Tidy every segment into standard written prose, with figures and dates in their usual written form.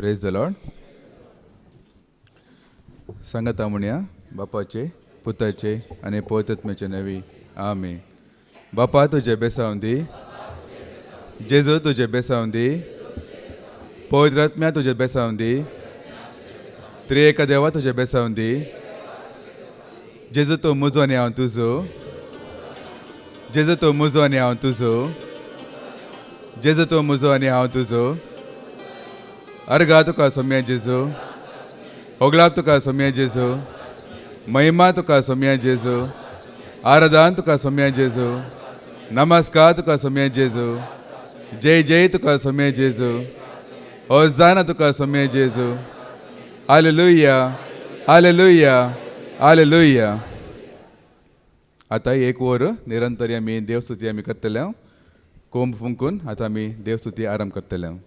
Praise the Lord. सांगात म्हणया बापाचे पुताचे आणि पवित्रात्म्याचे नावी आमेन. बापा तुझे बेसावंदी, जेजू तुझे बेसावंदी, पवित्रात्म्या तुझे बेसावंदी, त्रिएका देवा तुझे बेसावंदी. जेजू तो मुजो आणि हांव तुजो, जेजू तो मुजो आणि हांव तुजो, जेजू तो मुजो आणि हांव तुजो. अर्गा तुका सोम्या जेजू, होगलाब तुका सोम्या जेजू, महिमा तुका सोम्या जेजू, आराधन तुका सोम्या जेजू, नमस्कार तुका सोम्या जेजू, जय जय तुका सोम्या जेजू, होसाना तुका सोम्या जेजू. हालेलुया हालेलुया हालेलुया. आता एक वर निरंतर आम्ही देवस्तुती आम्ही करतले. कोंब फुंकून आता आम्ही देवस्तुती आरंभ करतले.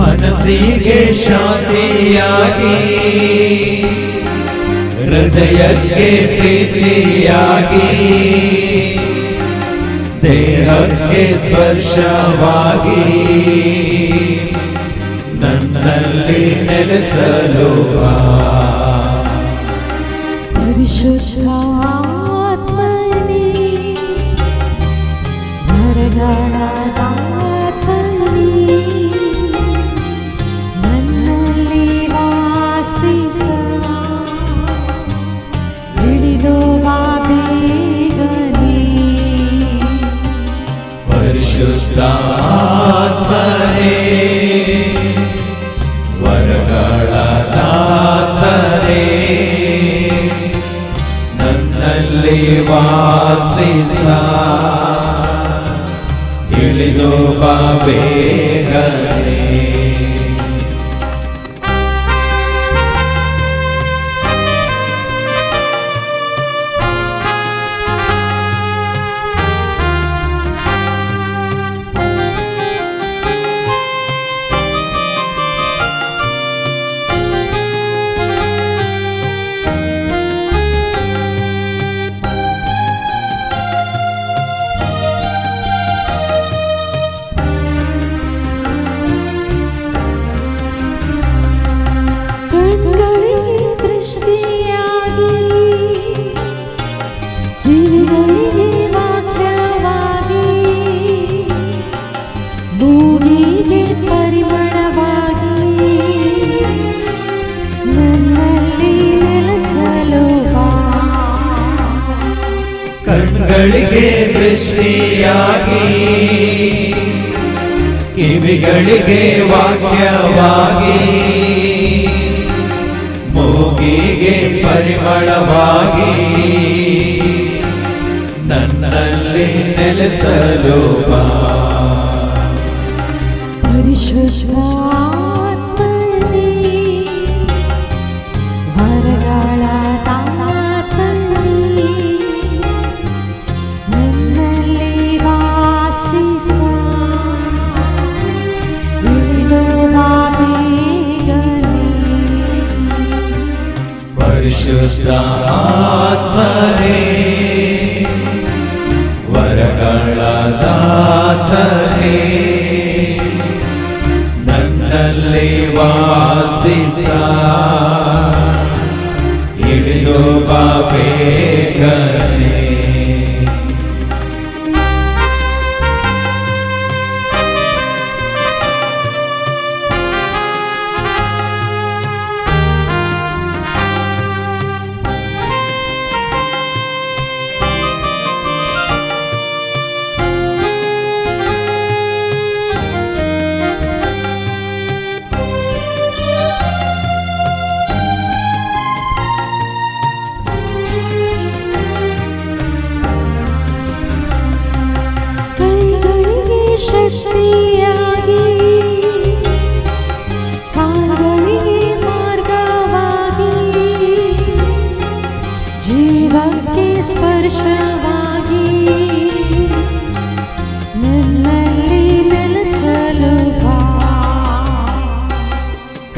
ಮನಸ್ಸಿಗೆ ಶಾಂತಿಯಾಗಿ, ಹೃದಯಕ್ಕೆ ಪ್ರೀತಿಯಾಗಿ, ದೇಹಕ್ಕೆ ಸ್ಪರ್ಶವಾಗಿ, ನನ್ನಲ್ಲಿ ನೆಲೆಸಲು ಬಾ. ಪರಿಶುದ್ಧಾತ್ಮನೇ ವರದಾತನೇ ನನ್ನಲ್ಲಿ ವಾಸಿಸ ಇಳಿದು ಬಾ ಬೇಗನೆ. ಪರಿಶುದ್ಧಾತ್ಮನೇ ವರಗಳ ದಾತನೇ ನನ್ನಲ್ಲಿ ವಾಸಿಸ ಇಳಿದು ಬಾ ಬೇಗನೆ ಕಣ್ಗಳಿಗೆ ದೃಷ್ಟಿಯಾಗಿ ಕಿವಿಗಳಿಗೆ ವಾಕ್ಯವಾಗಿ ಮೂಗಿಗೆ ಪರಿಮಳವಾಗಿ ನನ್ನಲ್ಲಿ ನೆಲೆಸಲು ಬಾ ಪರಿಶುದ್ಧಾತ್ಮನೇ ವರಗಳ ದಾತನೇ ನನ್ನಲ್ಲಿ ವಾಸಿಸ ಇಳಿದು ಬಾ ಬೇಗನೆ ಪರಿಶುದ್ಧಾತ್ಮನೇ ವರಗಳ ದಾತನೇ ನನ್ನಲ್ಲಿ ವಾಸಿಸ ಇಳಿದು ಬಾ ಬೇಗನೆ ಶಕ್ತಿಯಾಗಿ ಕಾಲ್ಗಳಿಗೆ ಮಾರ್ಗವಾಗಿ ಜೀವಕ್ಕೆ ಸ್ಪರ್ಶವಾಗಿ ನನ್ನಲ್ಲಿ ನೆಲೆಸಲು ಬಾ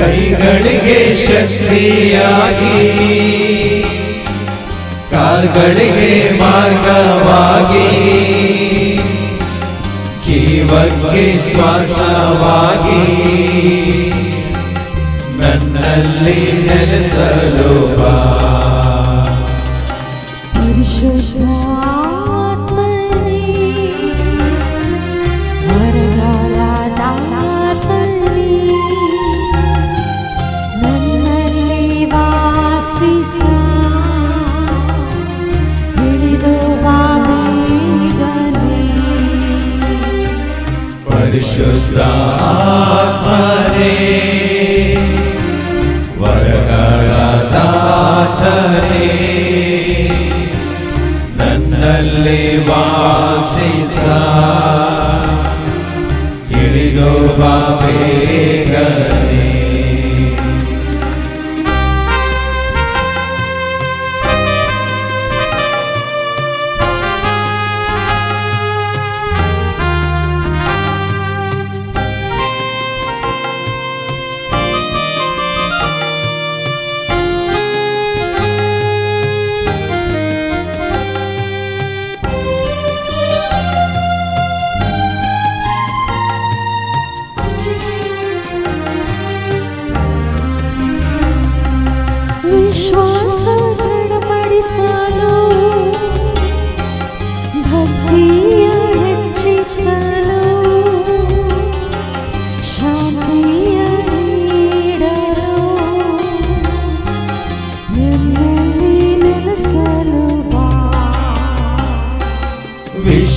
ಕೈಗಳಿಗೆ ಶಕ್ತಿಯಾಗಿ ಕಾಲ್ಗಳಿಗೆ ಮಾರ್ಗವಾಗಿ ಜೀವಕ್ಕೆ ಶ್ವಾಸವಾಗಿ ನನ್ನಲ್ಲಿ ನೆಲೆಸಲು ಬಾ ಪರಿಶುದ್ಧಾತ್ಮನೇ ವರಗಳ ದಾತನೇ ನನ್ನಲ್ಲಿ ವಾಸಿಸ ಇಳಿದು ಬಾ ಬೇಗನೆ ಪರಿಶುದ್ಧಾತ್ಮನೇ ವರಗಳ ದಾತನೇ ನನ್ನಲ್ಲಿ ವಾಸಿಸ ಇಳಿದು ಬಾ ಬೇಗನೆ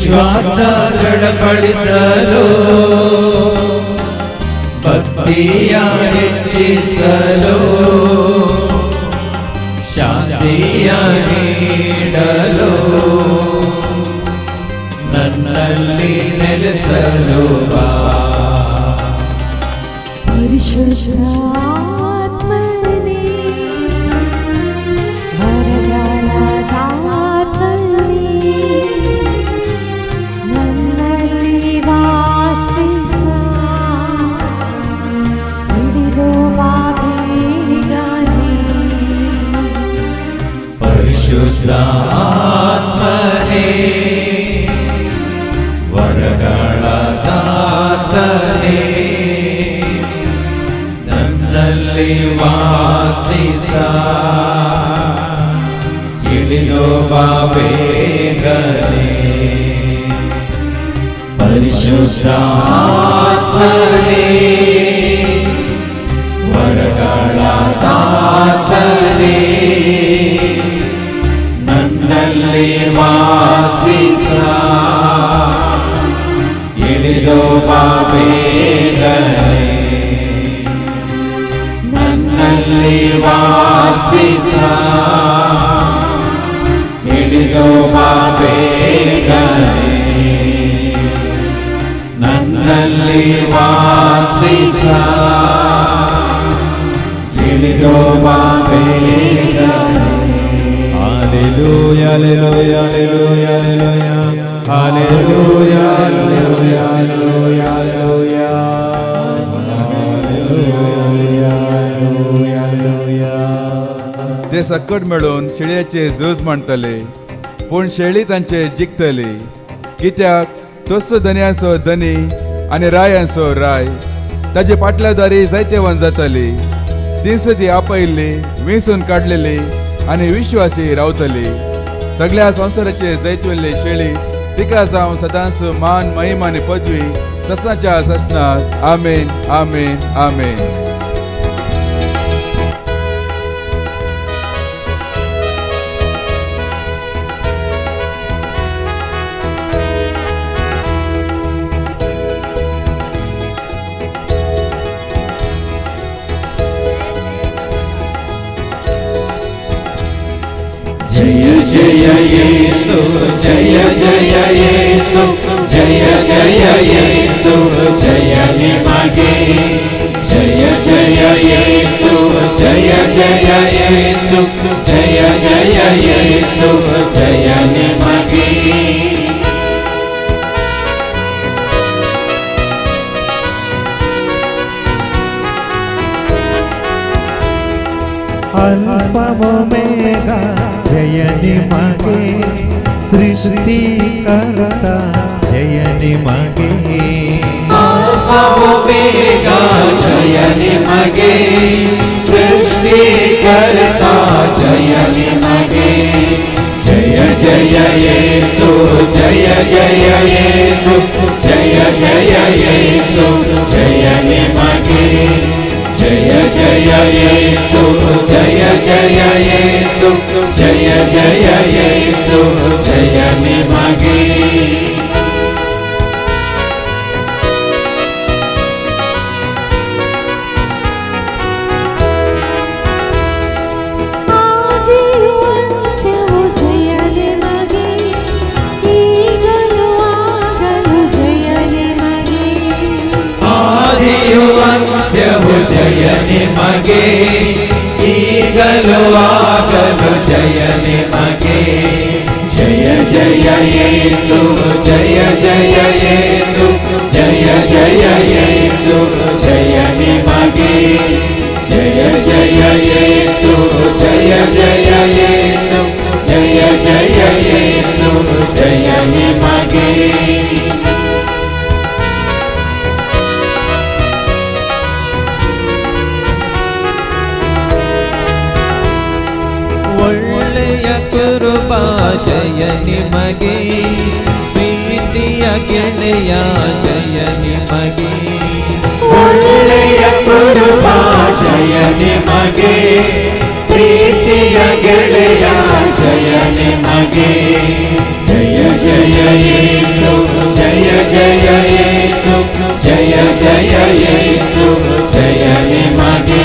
ವಿಶ್ವಾಸ ದೃಢಪಡಿಸಲು ಭಕ್ತಿಯ ಹೆಚ್ಚಿಸಲು ಶಾಂತಿಯ ನೀಡಲು ನನ್ನಲ್ಲಿ ನೆಲೆಸಲು ಬಾ ಪರಿಶುದ್ಧಾತ್ಮನೇ ವರಗಳ ದಾತನೇ ನನ್ನಲ್ಲಿ ವಾಸಿಸ ಹಿಡಿದು ಬಾ ಬೇಗನೆ ಪರಿಶುದ್ಧಾತ್ಮನೇ ವರಗಳ ದಾತನೇ ನನ್ನಲ್ಲಿ ವಾಸಿಸ ಇಳಿದು ಬಾ ಬೇಗನೆ ಪರಿಶುದ್ಧಾತ್ಮನೇ ವರಗಳ ದಾತನೇ ನನ್ನಲ್ಲಿ ವಾಸಿಸ ಇಳಿದು ಬಾ ಬೇಗನೆ ನನ್ನಲ್ಲಿ ವಾಸಿಸ ಇಳಿದು ಬಾ ಬೇಗನೆ ನನ್ನಲ್ಲಿ ವಾಸಿಸ ಇಳಿದು ಬಾ ಬೇಗನೆ Hallelujah, hallelujah, hallelujah, hallelujah, hallelujah, hallelujah, hallelujah, hallelujah, hallelujah. ते सकट मेळून शेळयेचे झूज मांडटले पूण शेळी तांचे जिखतली कित्याक तोच धन्याचो धनी आनी रायांचो राय ताचे फाटल्या दारी जायते वन जातली तीच ती आपयल्ली विंसून काडलेली आनी विश्वासी रावतली सगळ्या संवसाराचे जैतवेल्ली शेळी तिका जावं सदांच मान महिमा आनी पदवी ससनाच्या ससनात आमेन आमेन आमेन जय जय येसु जय जय येसु जय जय येसु जय निमगे जय जय येसु जय जय येसु जय जय येसु जय निमगे अल्पा ओमेगा जय निमगे सृष्टिकर्ता जय निमगे अल्फा ओमेगा जय निमगे सृष्टिकर्ता जय निमगे जय जय येसु जय जय येसु जय जय येसु जय निमगे जय जय येसु जय जय येसु जय जय येसु जय निमगे ಆದಿಯಂತ್ಯವು ಜಯ ನಿಮಗೆ ಈಗಲೂ ಆಗಲೂ ಜಯ ನಿಮಗೆ ಆದಿಯು ಅಂತ್ಯವು ಜಯ ನಿಮಗೆ ಈಗಲೂ ಆಗಲೂ ಜಯ ನಿಮಗೆ ಜಯ ಜಯ येसु जय जय येसु जय जय येसु जय निमगे जय जय येसु जय जय येसु जय जय येसु जय निमगे ಒಳ್ಳೆಯ ಕೃಪಾ ಜಯ ನಿಮಗೆ ಪ್ರೀತಿಯ ಗೆಳೆಯ ಜಯ ನಿಮಗೆ ಒಳ್ಳೆಯ ಕೃಪಾ ಜಯ ನಿಮಗೆ ಪ್ರೀತಿಯ ಗೆಳೆಯ ಜಯ ನಿಮಗೆ ಜಯ ಜಯ येसु ಜಯ ಜಯ ಯೇಸು ಜಯ ನಿಮಗೆ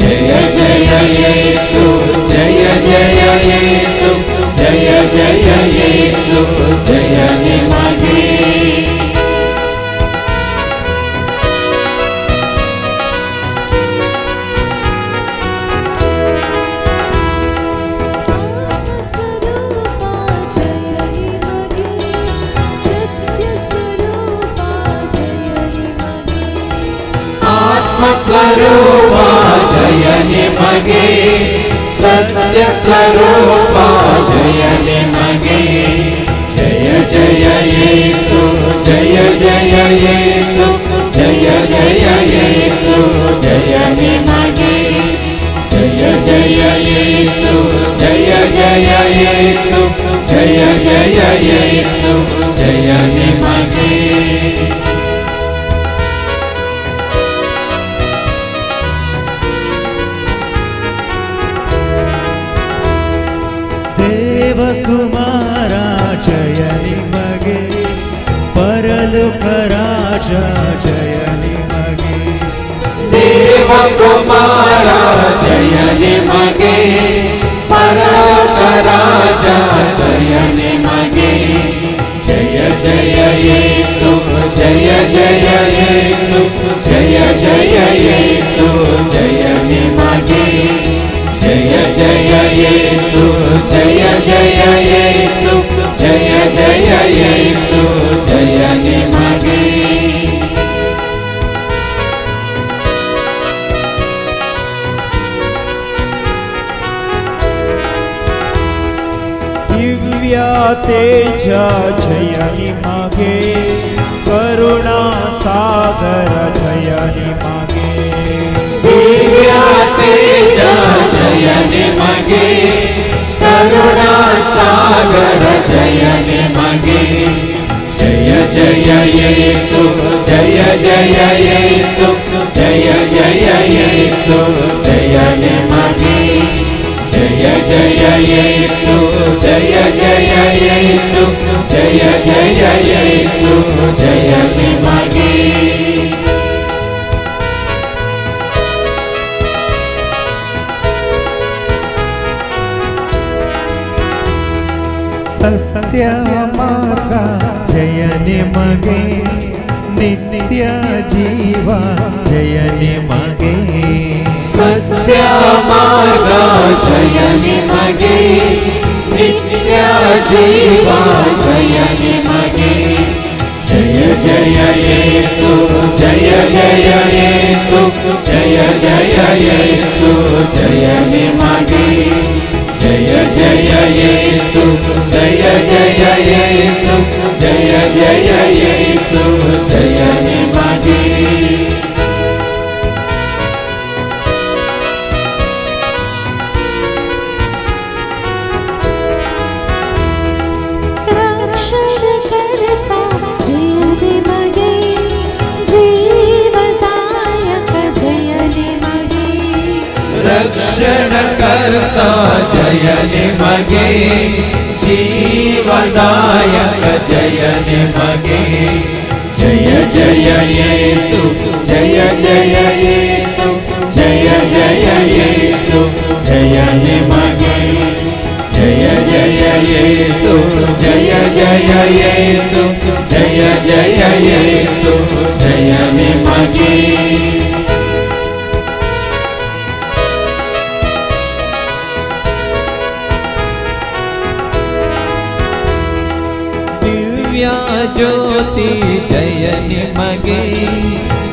ಜಯ ಜಯ ಯೇಸು ಜಯ ಜಯ ಯೇಸು ಜಯ ಜಯ ಯೇಸು ಜಯ ನಿಮಗೆ ಸ್ವರೂಪ ಜಯ ನಿಮಗೆ ಸತ್ಯ ಸ್ವರೂಪ ಜಯ ನಿಮಗೆ ಜಯ ಜಯ ಯೇಸು ಜಯ ಜಯ ಯೇಸು ಜಯ ಜಯ ಯೇಸು ಜಯ ನಿಮಗೆ ಜಯ ಜಯ ಯೇಸು ಜಯ ಜಯ ಯೇಸು ಜಯ ಜಯ ಯೇಸು ಜಯ ನಿಮಗೆ ದೇವಕುಮಾರ ಜಯ ನಿಮಗೆ ಪರಲೋಕ ರಾಜ ಜಯ ನಿಮಗೆ ದೇವಕುಮಾರ ಜಯ ನಿಮಗೆ ಪರಲೋಕ ರಾಜ ಜಯ ನಿಮಗೆ ಜಯ ಜಯ ಯೇಸು ಜಯ ಜಯ ಯೇಸು ಜಯ ಜಯ ಯೇಸು ಜಯ ನಿಮಗೆ ಜಯ ಜಯ ಯೇಸು ಜಯ ಜಯ ಯೇಸು ಜಯ ಜಯ ಯೇಸು ಜಯ ನಿಮಗೆ ದಿವ್ಯ ತೇಜ ಜಯ ನಿಮಗೆ ಕರುಣಾ ಸಾಗರ ಜಯ ನಿಮಗೆ ದಿವ್ಯ ತೇಜ ಜಯ ನಿಮಗೆ ಕರುಣಾ ಸಾಗರ ಜಯ ನಿಮಗೆ ಜಯ ಜಯ ಯೇಸು ಜಯ ಜಯ ಯೇಸು ಜಯ ಜಯ ಯೇಸು ಜಯ ನಿಮಗೆ ಜಯ ಜಯ ಯೇಸು ಜಯ ಜಯ ಯೇಸು ಜಯ ಜಯ ಯೇಸು ಜಯ ನಿಮಗೆ ಸತ್ಯ ಮಾರ್ಗ ಜಯ ನಿಮಗೆ ನಿತ್ಯ ಜೀವ ಜಯ ನಿಮಗೆ ಸತ್ಯ ಮಾರ್ಗ ಜಯ ನಿಮಗೆ ನಿತ್ಯ ಜೀವ ಜಯ ನಿಮಗೆ ಜಯ ಜಯ ಯೇಸು ಜಯ ಜಯ ಯೇಸು ಜಯ ಜಯ ಯೇಸು ಜಯ ನಿಮಗೆ ಜಯ ಜಯ ಯೇಸು ಜಯ ಜಯ ಯೇಸು ಜಯ ಜಯ ಯೇಸು ಜಯ ನಿಮಗೆ ರಕ್ಷಣಕರ್ತಾ ಜಯ ನಿಮಗೆ ಜೀವದಾಯಕ ಜಯ ನಿಮಗೆ ರಕ್ಷಣಕರ್ತ ಜಯ ನಿಮಗೆ ಜೀವದಾಯಕ ಜಯ ನಿಮಗೆ ಜಯ ಜಯ ಯೇಸು ಜಯ ಜಯ ಯೇಸು ಜಯ ಜಯ ಯೇಸು ಜಯ ನಿಮಗೆ ಜಯ ಜಯ ಯೇಸು ಜಯ ಜಯ ಯೇಸು ಜಯ ಜಯ ಯೇಸು ಜಯ ನಿಮಗೆ ದಿವ್ಯ ಜ್ಯೋತಿ ಜಯ ನಿಮಗೆ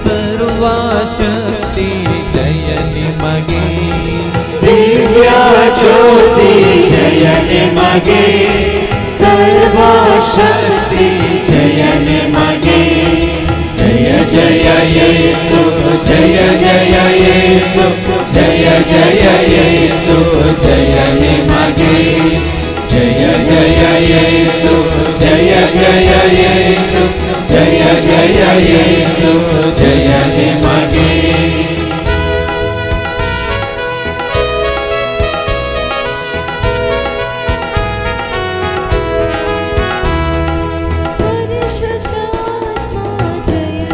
ಸರ್ವಶಕ್ತಿ ಜಯ ನಿಮಗೆ ದಿವ್ಯ ಜ್ಯೋತಿ ಜಯ ನಿಮಗೆ ಸರ್ವಶಕ್ತಿ ಜಯ ನಿಮಗೆ ಜಯ ಜಯ ಯೇಸು ಜಯ ಜಯ ಯೇಸು ಜಯ ಜಯ ಯೇಸು ಜಯ ನಿಮಗೆ ಜಯ ಜಯ ಯೇಸು ಜಯ ಜಯ ಯೇಸು ಜಯ ಜಯ ಯೇಸು ಜಯ ನಿಮಗೆ ಪರಿಶುದ್ಧಾತ್ಮ ಜಯ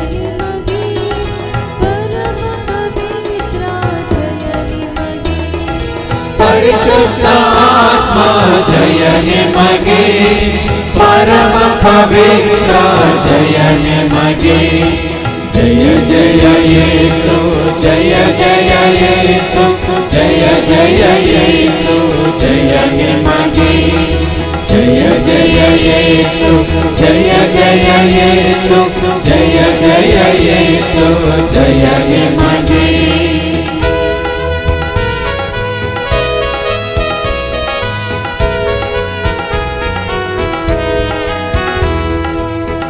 ಪರಿಶುದ್ಧಾತ್ಮ ಜಯ ನಿಮಗೆ ಪರಮ ಪವಿತ್ರ ಜಯ ನಿಮಗೆ ಜಯ ಜಯ ಯೇಸು ಜಯ ಜಯ ಯೇಸು ಜಯ ಜಯ ಯೇಸು ಜಯ ನಿಮಗೆ ಜಯ ಜಯ ಯೇಸು ಜಯ ಜಯ ಯೇಸು ಜಯ ಜಯ ಯೇಸು ಜಯ ನಿಮಗೆ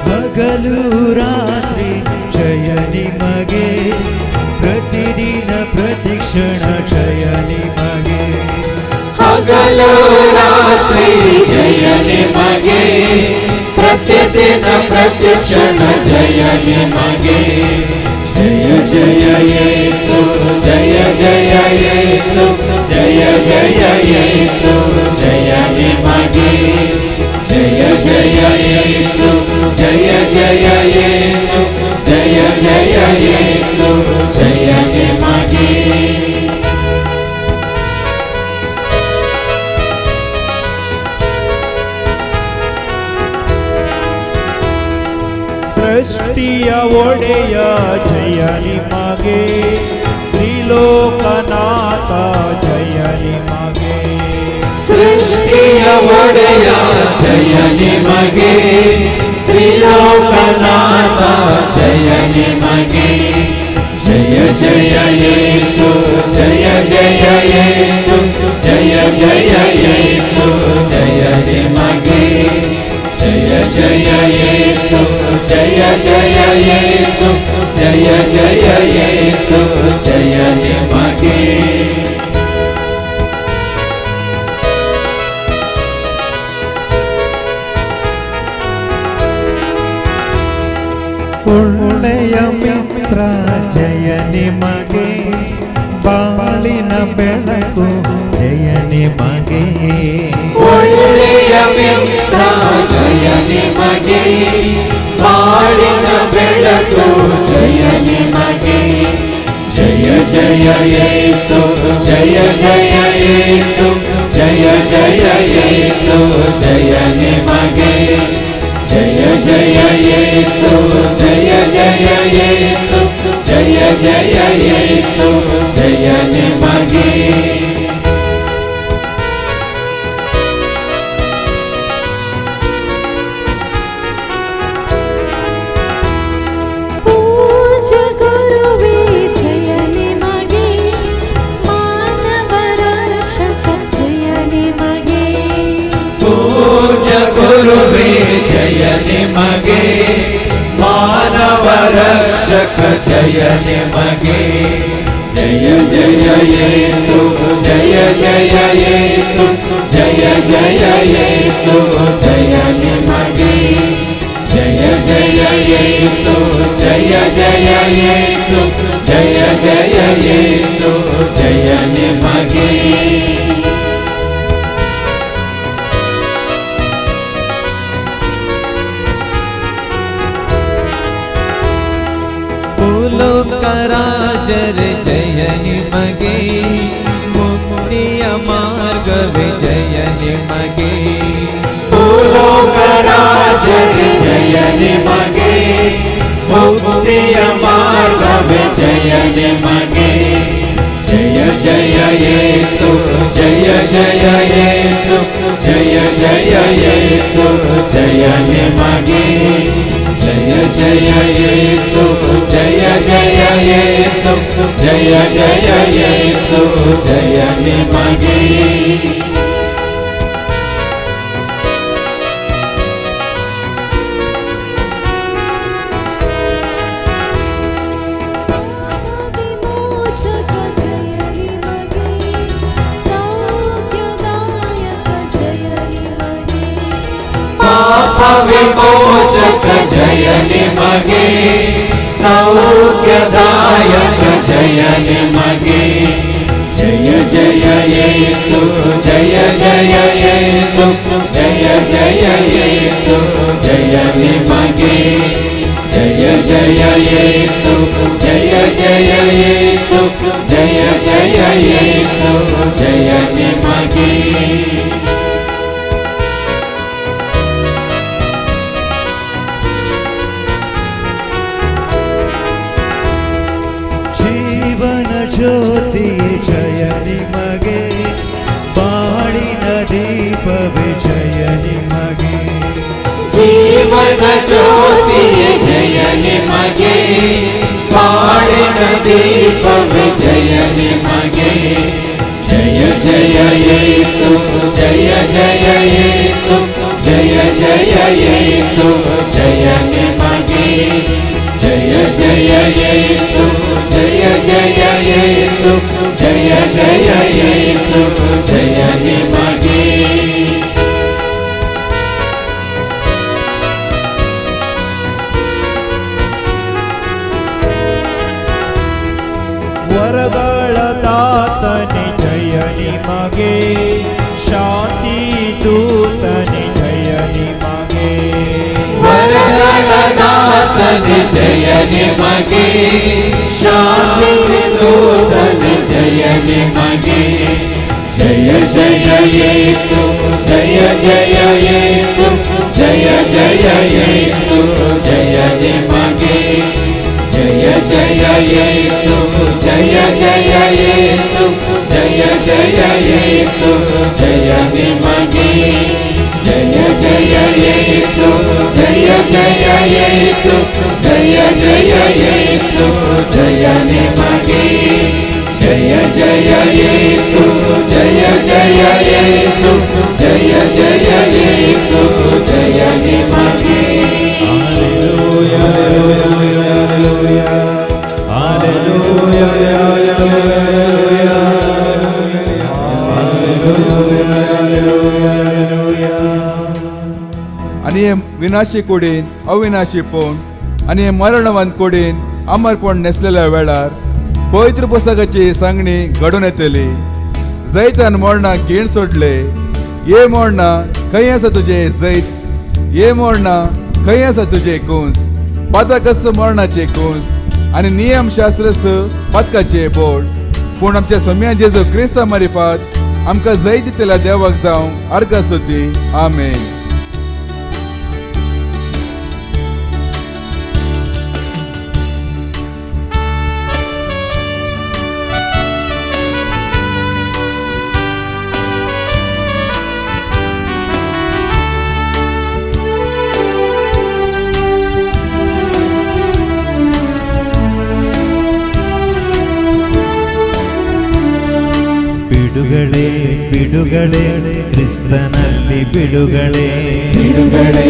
ಹಗಲು ರಾತ್ರಿ ಜಯ ನಿಮಗೆ ಪ್ರತಿದಿನ ಪ್ರತಿಕ್ಷಣ ಜಯ ನಿಮಗೆ ಹಗಲು ರಾತ್ರಿ ಜಯ ನಿಮಗೆ ಪ್ರತಿದಿನ ಪ್ರತಿಕ್ಷಣ ಜಯ ನಿಮಗೆ ಜಯ ಜಯ ಯೇಸು ಜಯ ಜಯ ಯೇಸು ಜಯ ಜಯ ಯೇಸು ಜಯ ನಿಮಗೆ ಜಯ ಜಯ ಯೇಸು ಜಯ ಜಯ ಯೇಸು ಜಯ ಜಯ ಯೇಸು ಜಯ ನಿಮಗೆ ಸೃಷ್ಟಿಯ ಒಡೆಯ ಜಯ ನಿಮಗೆ ತ್ರಿಲೋಕನಾಥ ಜಯ ನಿಮಗೆ ಸೃಷ್ಟಿಯ ಒಡೆಯ ಜಯ ನಿಮಗೆ ತ್ರಿಲೋಕನಾಥ ಜಯ ನಿಮಗೆ ಜಯ ಜಯ ಯೇಸು ಜಯ ಜಯ ಯೇಸು ಜಯ ಜಯ ಯೇಸು ಜಯ ನಿಮಗೆ ಜಯ ಜಯ ಯೇಸು ಜಯ ಜಯ ಯೇಸು ಜಯ ಜಯ ಯೇಸು ಜಯ ನಿಮಗೆ ಒಳ್ಳೆಯ ಮಿತ್ರ ಜಯ ನಿಮಗೆ ಬಾಳಿನ ಬೆಳಕು ಜಯ ನಿಮಗೆ ಒಳ್ಳೆಯ ಮಿತ್ರ ಜಯ ನಿಮಗೆ ಬಾಳಿನ ಬೆಳಕು ಜಯ ನಿಮಗೆ ಜಯ ಜಯ ಯೇಸು ಜಯ ಜಯ ಯೇಸು ಜಯ ಜಯ ಯೇಸು ಜಯ ನಿಮಗೆ ಜಯ ಜಯ ಯೇಸು ಜಯ ಜಯ ಯೇಸು ಜಯ ಜಯ ಯೇಸು ಜಯ ನಿಮಗೆ ಪೂಜ್ಯ ಗುರುವೇ ಜಯ ನಿಮಗೆ ಮಾನವರ ರಕ್ಷಕ ಜಯ ನಿಮಗೆ ಪೂಜ್ಯ ಗುರುವೇ ಜಯ ನಿಮಗೆ ಮಾನವ ರಕ್ಷಕ ಜಯ ನಿಮಗೆ ಜಯ ಜಯ ಯೇಸು ಜಯ ಜಯ ಯೇಸು ಜಯ ಜಯ ಯೇಸು ಜಯ ನಿಮಗೆ ಜಯ ಜಯ ಯೇಸು ಜಯ ಜಯ ಯೇಸು ಜಯ ಜಯ ಯೇಸು ಜಯ ನಿಮಗೆ ಭೂಲೋಕರಾಜರ ಜಯ ನಿಮಗೆ ಮುಕ್ತಿಯ ಮಾರ್ಗವೇ ಜಯ ನಿಮಗೆ ಭೂಲೋಕರಾಜರ ಜಯ ನಿಮಗೆ ಮುಕ್ತಿಯ ಮಾರ್ಗವೇ ಜಯ ನಿಮಗೆ ಜಯ ಜಯ ಯೇಸು ಜಯ ಜಯ ಯೇಸು ಜಯ ಜಯ ಯೇಸು ಜಯ ನಿಮಗೆ ಜಯ ಜಯ ಯೇಸು ಜಯ ಜಯ ಯೇಸು ಜಯ ಜಯ ಯೇಸು ಜಯ ನಿಮಗೆ ವಿಮೋಚಕ ಜಯ ನಿಮಗೆ ಸೌಖ್ಯದಾಯಕ ಜಯ ನಿಮಗೆ ಪಾಪ ವಿಮೋಚಕ ಜಯ ನಿಮಗೆ ಸೌಖ್ಯದಾಯಕ ಜಯ ನಿಮಗೆ ಜಯ ಜಯ ಯೇಸು ಜಯ ಜಯ ಯೇಸು ಜಯ ಜಯ ಯೇಸು ಜಯ ನಿಮಗೆ ಜಯ ಜಯ ಯೇಸು ಜಯ ಜಯ ಯೇಸು ಜಯ ಜಯ ಯೇಸು ಜಯ ನಿಮಗೆ ದೀಪವೇ ಜಯ ನಿಮಗೆ ಜಯ ಜಯ ಯೇಸು ಜಯ ಜಯ ಯೇಸು ಜಯ ಜಯ ಯೇಸು ಜಯ ನಿಮಗೆ ಜಯ ಜಯ ಯೇಸು ಜಯ ಜಯ ಯೇಸು ಜಯ ಜಯ ಯೇಸು ಜಯ ನಿಮಗೆ ವರಗಳ ದಾತನೆ ಜಯ ನಿಮಗೆ ಶಾಂತಿ ದೂತನೆ ಜಯ ನಿಮಗೆ ವರಗಳ ದಾತನೆ ಜಯ ನಿಮಗೆ ಶಾಂತಿ ದೂತನೆ ಜಯ ನಿಮಗೆ ಜಯ ಜಯ ಯೇಸು ಜಯ ಜಯ ಯೇಸು ಜಯ ಜಯ ಯೇಸು ಜಯ ನಿಮಗೆ ಜಯ ಜಯ ಯೇಸು ಜಯ ಜಯ ಯೇಸು ಜಯ ಜಯ ಯೇಸು ಜಯ ನಿಮಗೆ ಜಯ ಜಯ ಯೇಸು ಜಯ ಜಯ ಯೇಸು ಜಯ ಜಯ ಯೇಸು ಜಯ ನಿಮಗೆ ಜಯ ಜಯ ಯೇಸು ಜಯ ಜಯ ಯೇಸು ಜಯ ಜಯ ಯೇಸು ಜಯ ನಿಮಗೆ आणि हे विनाशी कुडीन अविनाशी पोण आणि हे मरणवंत कुडीन अमरपण नेसलेल्या वेळार पवित्र पुस्तकाची सांगणी घडून येतली जैतान मोडना घेण सोडले ये मोडना खंय आसा तुझे जैत ये मोडना खंय आसा तुझे कुंस पदकस मरणाचे कुंस आणि नियम शास्त्रस पदकाचे बोड पूण आमच्या सम्या जेजू क्रिस्ता मारिफात आमकां जैत दितल्या देवाक जावं अर्घ स्तुती आमेन. ಬಿಡುಗಡೆ ಬಿಡುಗಡೆ ಕ್ರಿಸ್ತನಲ್ಲಿ ಬಿಡುಗಡೆ ಬಿಡುಗಡೆ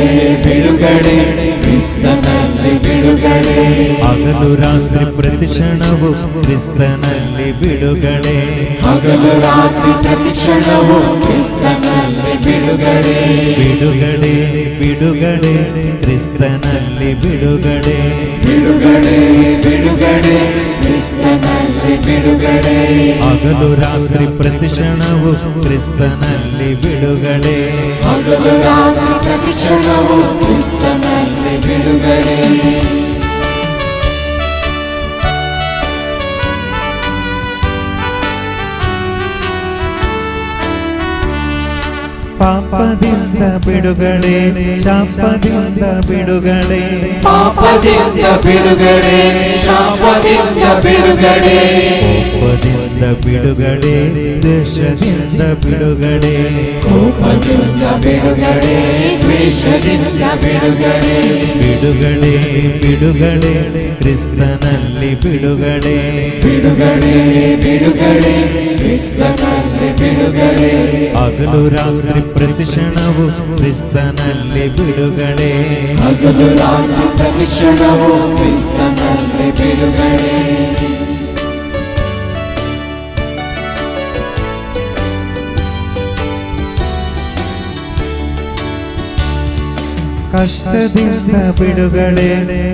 ಬಿಡುಗಡೆ ಕ್ರಿಸ್ತನಲ್ಲಿ ಬಿಡುಗಡೆ ಹಗಲು ರಾತ್ರಿ ಪ್ರತಿಕ್ಷಣವು ಕ್ರಿಸ್ತನಲ್ಲಿ ಬಿಡುಗಡೆ ಹಗಲು ರಾತ್ರಿ ಪ್ರತಿಕ್ಷಣವು ಕ್ರಿಸ್ತನಲ್ಲಿ ಬಿಡುಗಡೆ ಬಿಡುಗಡೆ ಬಿಡುಗಡೆ ಕ್ರಿಸ್ತನಲ್ಲಿ ಬಿಡುಗಡೆ ಬಿಡುಗಡೆ ಬಿಡುಗಡೆ ಕ್ರಿಸ್ತನಲ್ಲಿ ಬಿಡುಗಡೆ ಹಗಲು ರಾತ್ರಿ ಪ್ರತಿಕ್ಷಣವು ಕ್ರಿಸ್ತನಲ್ಲಿ ಬಿಡುಗಡೆ ಹಗಲು ರಾತ್ರಿ ಪ್ರತಿಕ್ಷಣವು ಕ್ರಿಸ್ತನಲ್ಲಿ ಬಿಡುಗಡೆ ಪಾಪದಿಂದ ಬಿಡುಗಡೆ ಶಾಪದಿಂದ ಬಿಡುಗಡೆ ಪಾಪದಿಂದ ಬಿಡುಗಡೆ ಶಾಪದಿಂದ ಬಿಡುಗಡೆ ಕೋಪದಿಂದ ಬಿಡುಗಡೆ ದೇಶದಿಂದ ಬಿಡುಗಡೆ ಕೋಪದಿಂದ ಬಿಡುಗಡೆ ದ್ವೇಷದಿಂದ ಬಿಡುಗಡೆ ಬಿಡುಗಡೆ ಬಿಡುಗಡೆ ಕ್ರಿಸ್ತನಲ್ಲಿ ಬಿಡುಗಡೆ ಬಿಡುಗಡೆ ಬಿಡುಗಡೆ ಕ್ರಿಸ್ತನಲ್ಲಿ ಬಿಡುಗಡೆ ಹಗಲು ರಾತ್ರಿ ಪ್ರತಿಕ್ಷಣವು ಕ್ರಿಸ್ತನಲ್ಲಿ ಬಿಡುಗಡೆ ಹಗಲು ರಾತ್ರಿ ಪ್ರತಿಕ್ಷಣವು ಕ್ರಿಸ್ತನಲ್ಲಿ ಬಿಡುಗಡೆ ಕಷ್ಟದಿಂದ ಬಿಡುಗಡೆ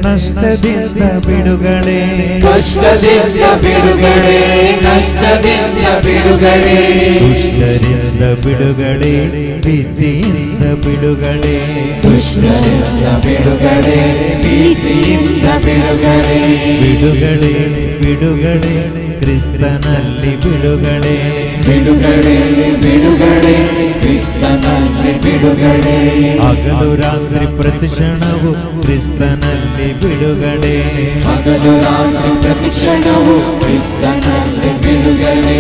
ನಷ್ಟದಿಂದ ಬಿಡುಗಡೆ ಕಷ್ಟದಿಂದ ಬಿಡುಗಡೆ ನಷ್ಟದಿಂದ ಬಿಡುಗಡೆ ದುಷ್ಟರಿಂದ ಬಿಡುಗಡೆ ಭೀತಿಯಿಂದ ಬಿಡುಗಡೆ ದುಷ್ಟರಿಂದ ಬಿಡುಗಡೆ ಭೀತಿಯಿಂದ ಬಿಡುಗಡೆ ಬಿಡುಗಡೆ ಬಿಡುಗಡೆ ಕ್ರಿಸ್ತನಲ್ಲಿ ಬಿಡುಗಡೆ ಬಿಡುಗಡೆ ಬಿಡುಗಡೆ ಕ್ರಿಸ್ತನಲ್ಲಿ ಬಿಡುಗಡೆ ಹಗಲು ರಾತ್ರಿ ಪ್ರತಿಕ್ಷಣವು ಕ್ರಿಸ್ತನಲ್ಲಿ ಬಿಡುಗಡೆ ಹಗಲು ರಾತ್ರಿ ಪ್ರತಿಕ್ಷಣವು ಕ್ರಿಸ್ತನಲ್ಲಿ ಬಿಡುಗಡೆ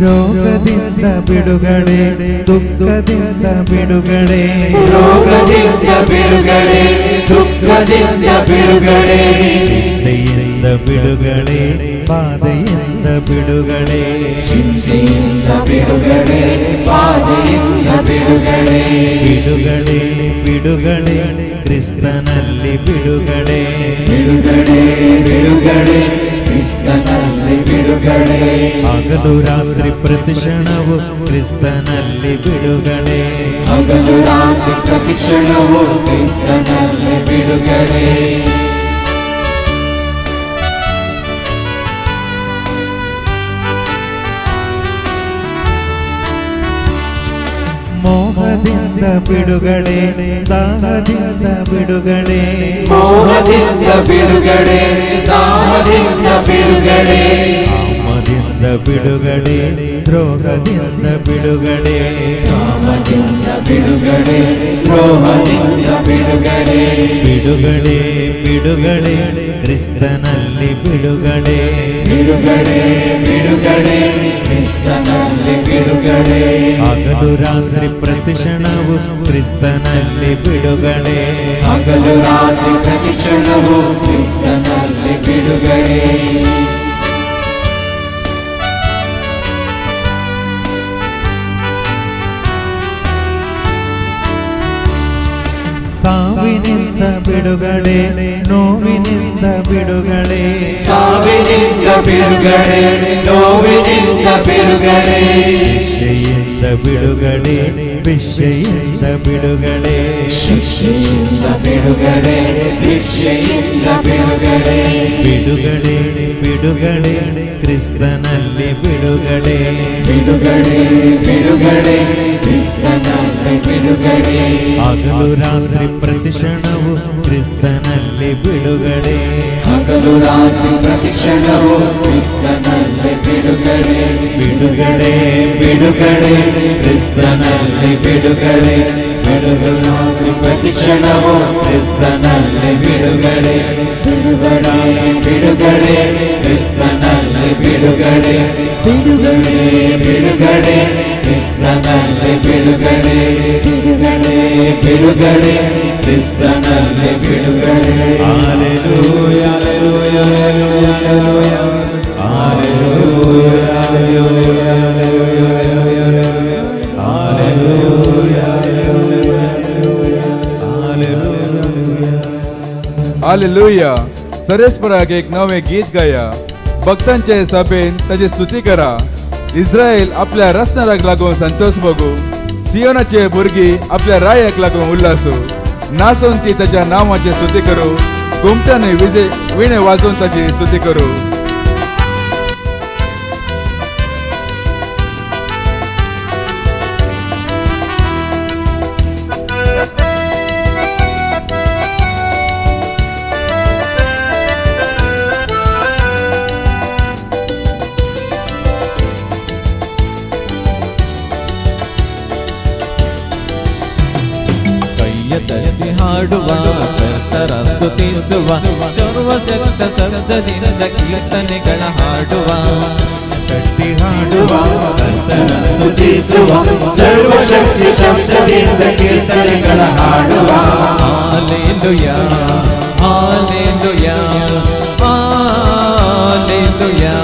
ರೋಗದಿಂದ ಬಿಡುಗಡೆ, ದುಃಖದಿಂದ ಬಿಡುಗಡೆ, ರೋಗದಿಂದ ಬಿಡುಗಡೆ, ದುಃಖದಿಂದ ಬಿಡುಗಡೆ, ಚಿಂತೆಯಿಂದ ಬಿಡುಗಡೆ, ಬಾಧೆಯಿಂದ ಬಿಡುಗಡೆ, ಚಿಂತೆಯಿಂದ ಬಿಡುಗಡೆ, ಬಾಧೆಯಿಂದ ಬಿಡುಗಡೆ, ಬಿಡುಗಡೆ ಬಿಡುಗಡೆ ಕ್ರಿಸ್ತನಲ್ಲಿ ಬಿಡುಗಡೆ, ಬಿಡುಗಡೆ ಬಿಡುಗಡೆ ಕ್ರಿಸ್ತನಲ್ಲಿ ಬಿಡುಗಡೆ, ಹಗಲು ರಾತ್ರಿ ಪ್ರತಿಕ್ಷಣವು ಕ್ರಿಸ್ತನಲ್ಲಿ ಬಿಡುಗಡೆ, ಹಗಲು ರಾತ್ರಿ ಪ್ರತಿಕ್ಷಣವು ಕ್ರಿಸ್ತನಲ್ಲಿ ಬಿಡುಗಡೆ. ಮೋಹದಿಂದ ಬಿಡುಗಡೆ, ದಾಹದಿಂದ ಬಿಡುಗಡೆ, ಮೋಹದಿಂದ ಬಿಡುಗಡೆ, ದಾಹದಿಂದ ಬಿಡುಗಡೆ, ಕಾಮದಿಂದ ಬಿಡುಗಡೆ, ದ್ರೋಹದಿಂದ ಬಿಡುಗಡೆ, ಕಾಮದಿಂದ ಬಿಡುಗಡೆ, ದ್ರೋಹದಿಂದ ಬಿಡುಗಡೆ, ಬಿಡುಗಡೆ ಬಿಡುಗಡೆ ಕ್ರಿಸ್ತನಲ್ಲಿ ಬಿಡುಗಡೆ, ಬಿಡುಗಡೆ ಬಿಡುಗಡೆ ಕ್ರಿಸ್ತನಲ್ಲಿ ಬಿಡುಗಡೆ, ಹಗಲು ರಾತ್ರಿ ಪ್ರತಿಕ್ಷಣವು ಕ್ರಿಸ್ತನಲ್ಲಿ ಬಿಡುಗಡೆ, ಹಗಲು ರಾತ್ರಿ ಪ್ರತಿಕ್ಷಣವು ಕ್ರಿಸ್ತನಲ್ಲಿ ಬಿಡುಗಡೆ. ಸಾವಿನಿಂದ ಬಿಡುಗಡೆ, ನೋವಿನಿಂದ ಬಿಡುಗಡೆ, ಸಾವಿನಿಂದ ಬಿಡುಗಡೆ, ನೋವಿನಿಂದ ಬಿಡುಗಡೆ, ಶಿಕ್ಷೆಯಿಂದ ಬಿಡುಗಡೆ, ಭಿಕ್ಷೆಯಿಂದ ಬಿಡುಗಡೆ, ಶಿಕ್ಷೆಯಿಂದ ಬಿಡುಗಡೆ, ಭಿಕ್ಷೆಯಿಂದ ಬಿಡುಗಡೆ, ಬಿಡುಗಡೆ ಬಿಡುಗಡೆ ಕ್ರಿಸ್ತನಲ್ಲಿ ಬಿಡುಗಡೆ, ಬಿಡುಗಡೆ ಬಿಡುಗಡೆ ಕ್ರಿಸ್ತನಲ್ಲಿ ಬಿಡುಗಡೆ, ಹಗಲು ರಾತ್ರಿ ಪ್ರತಿಕ್ಷಣವು ಕ್ರಿಸ್ತನಲ್ಲಿ ಬಿಡುಗಡೆ, ಹಗಲು ರಾತ್ರಿ ಪ್ರತಿಕ್ಷಣವು ಕ್ರಿಸ್ತನಲ್ಲಿ ಬಿಡುಗಡೆ, ಬಿಡುಗಡೆ ಬಿಡುಗಡೆ ಕ್ರಿಸ್ತನಲ್ಲಿ ಬಿಡುಗಡೆ, ಹಗಲು ರಾತ್ರಿ ಪ್ರತಿಕ್ಷಣವು ಕ್ರಿಸ್ತನಲ್ಲಿ ಬಿಡುಗಡೆ, ಬಿಡುಗಡೆ ಬಿಡುಗಡೆ ಕ್ರಿಸ್ತನಲ್ಲಿ ಬಿಡುಗಡೆ, ಬಿಡುಗಡೆ ಬಿಡುಗಡೆ ಕ್ರಿಸ್ತನಲ್ಲಿ ಬಿಡುಗಡೆ, ಬಿಡುಗಡೆ ಬಿಡುಗಡೆ ಕ್ರಿಸ್ತನಲ್ಲಿ ಬಿಡುಗಡೆ. ಹಲ್ಲೆಲೂಯ ಹಲ್ಲೆಲೂಯ ಹಲ್ಲೆಲೂಯ ಹಲ್ಲೆಲೂಯ हालेलुया. सर्वेस्पराक एक नवे गीत गाया. भक्तांचे सभेन ताची स्तुती करा. इस्रायल आपल्या रत्नाराक लागून संतोष भोगू. सियोनाचे भुरगी आपल्या रायाक लागून उल्हासू. नाचून ती ताच्या नावाची स्तुती करू. घुमटाने विणे वाजोवन ताची स्तुती करू. ಎತ್ತಲಿ ಹಾಡುವ ಕರ್ತರ ಸ್ತುತಿಸುವ ಸರ್ವಶಕ್ತ ಶಬ್ದದಿಂದ ಕೀರ್ತನೆಗಳ ಹಾಡುವ ಕಟ್ಟಿ ಹಾಡುವ ಕರ್ತನ ಸ್ತುತಿಸುವ ಸರ್ವಶಕ್ತಿ ಶಬ್ದದಿಂದ ಕೀರ್ತನೆಗಳ ಹಾಡುವ. ಹಾಲೆಲೂಯಾ ಹಾಲೆಲೂಯಾ ಹಾಲೆಲೂಯಾ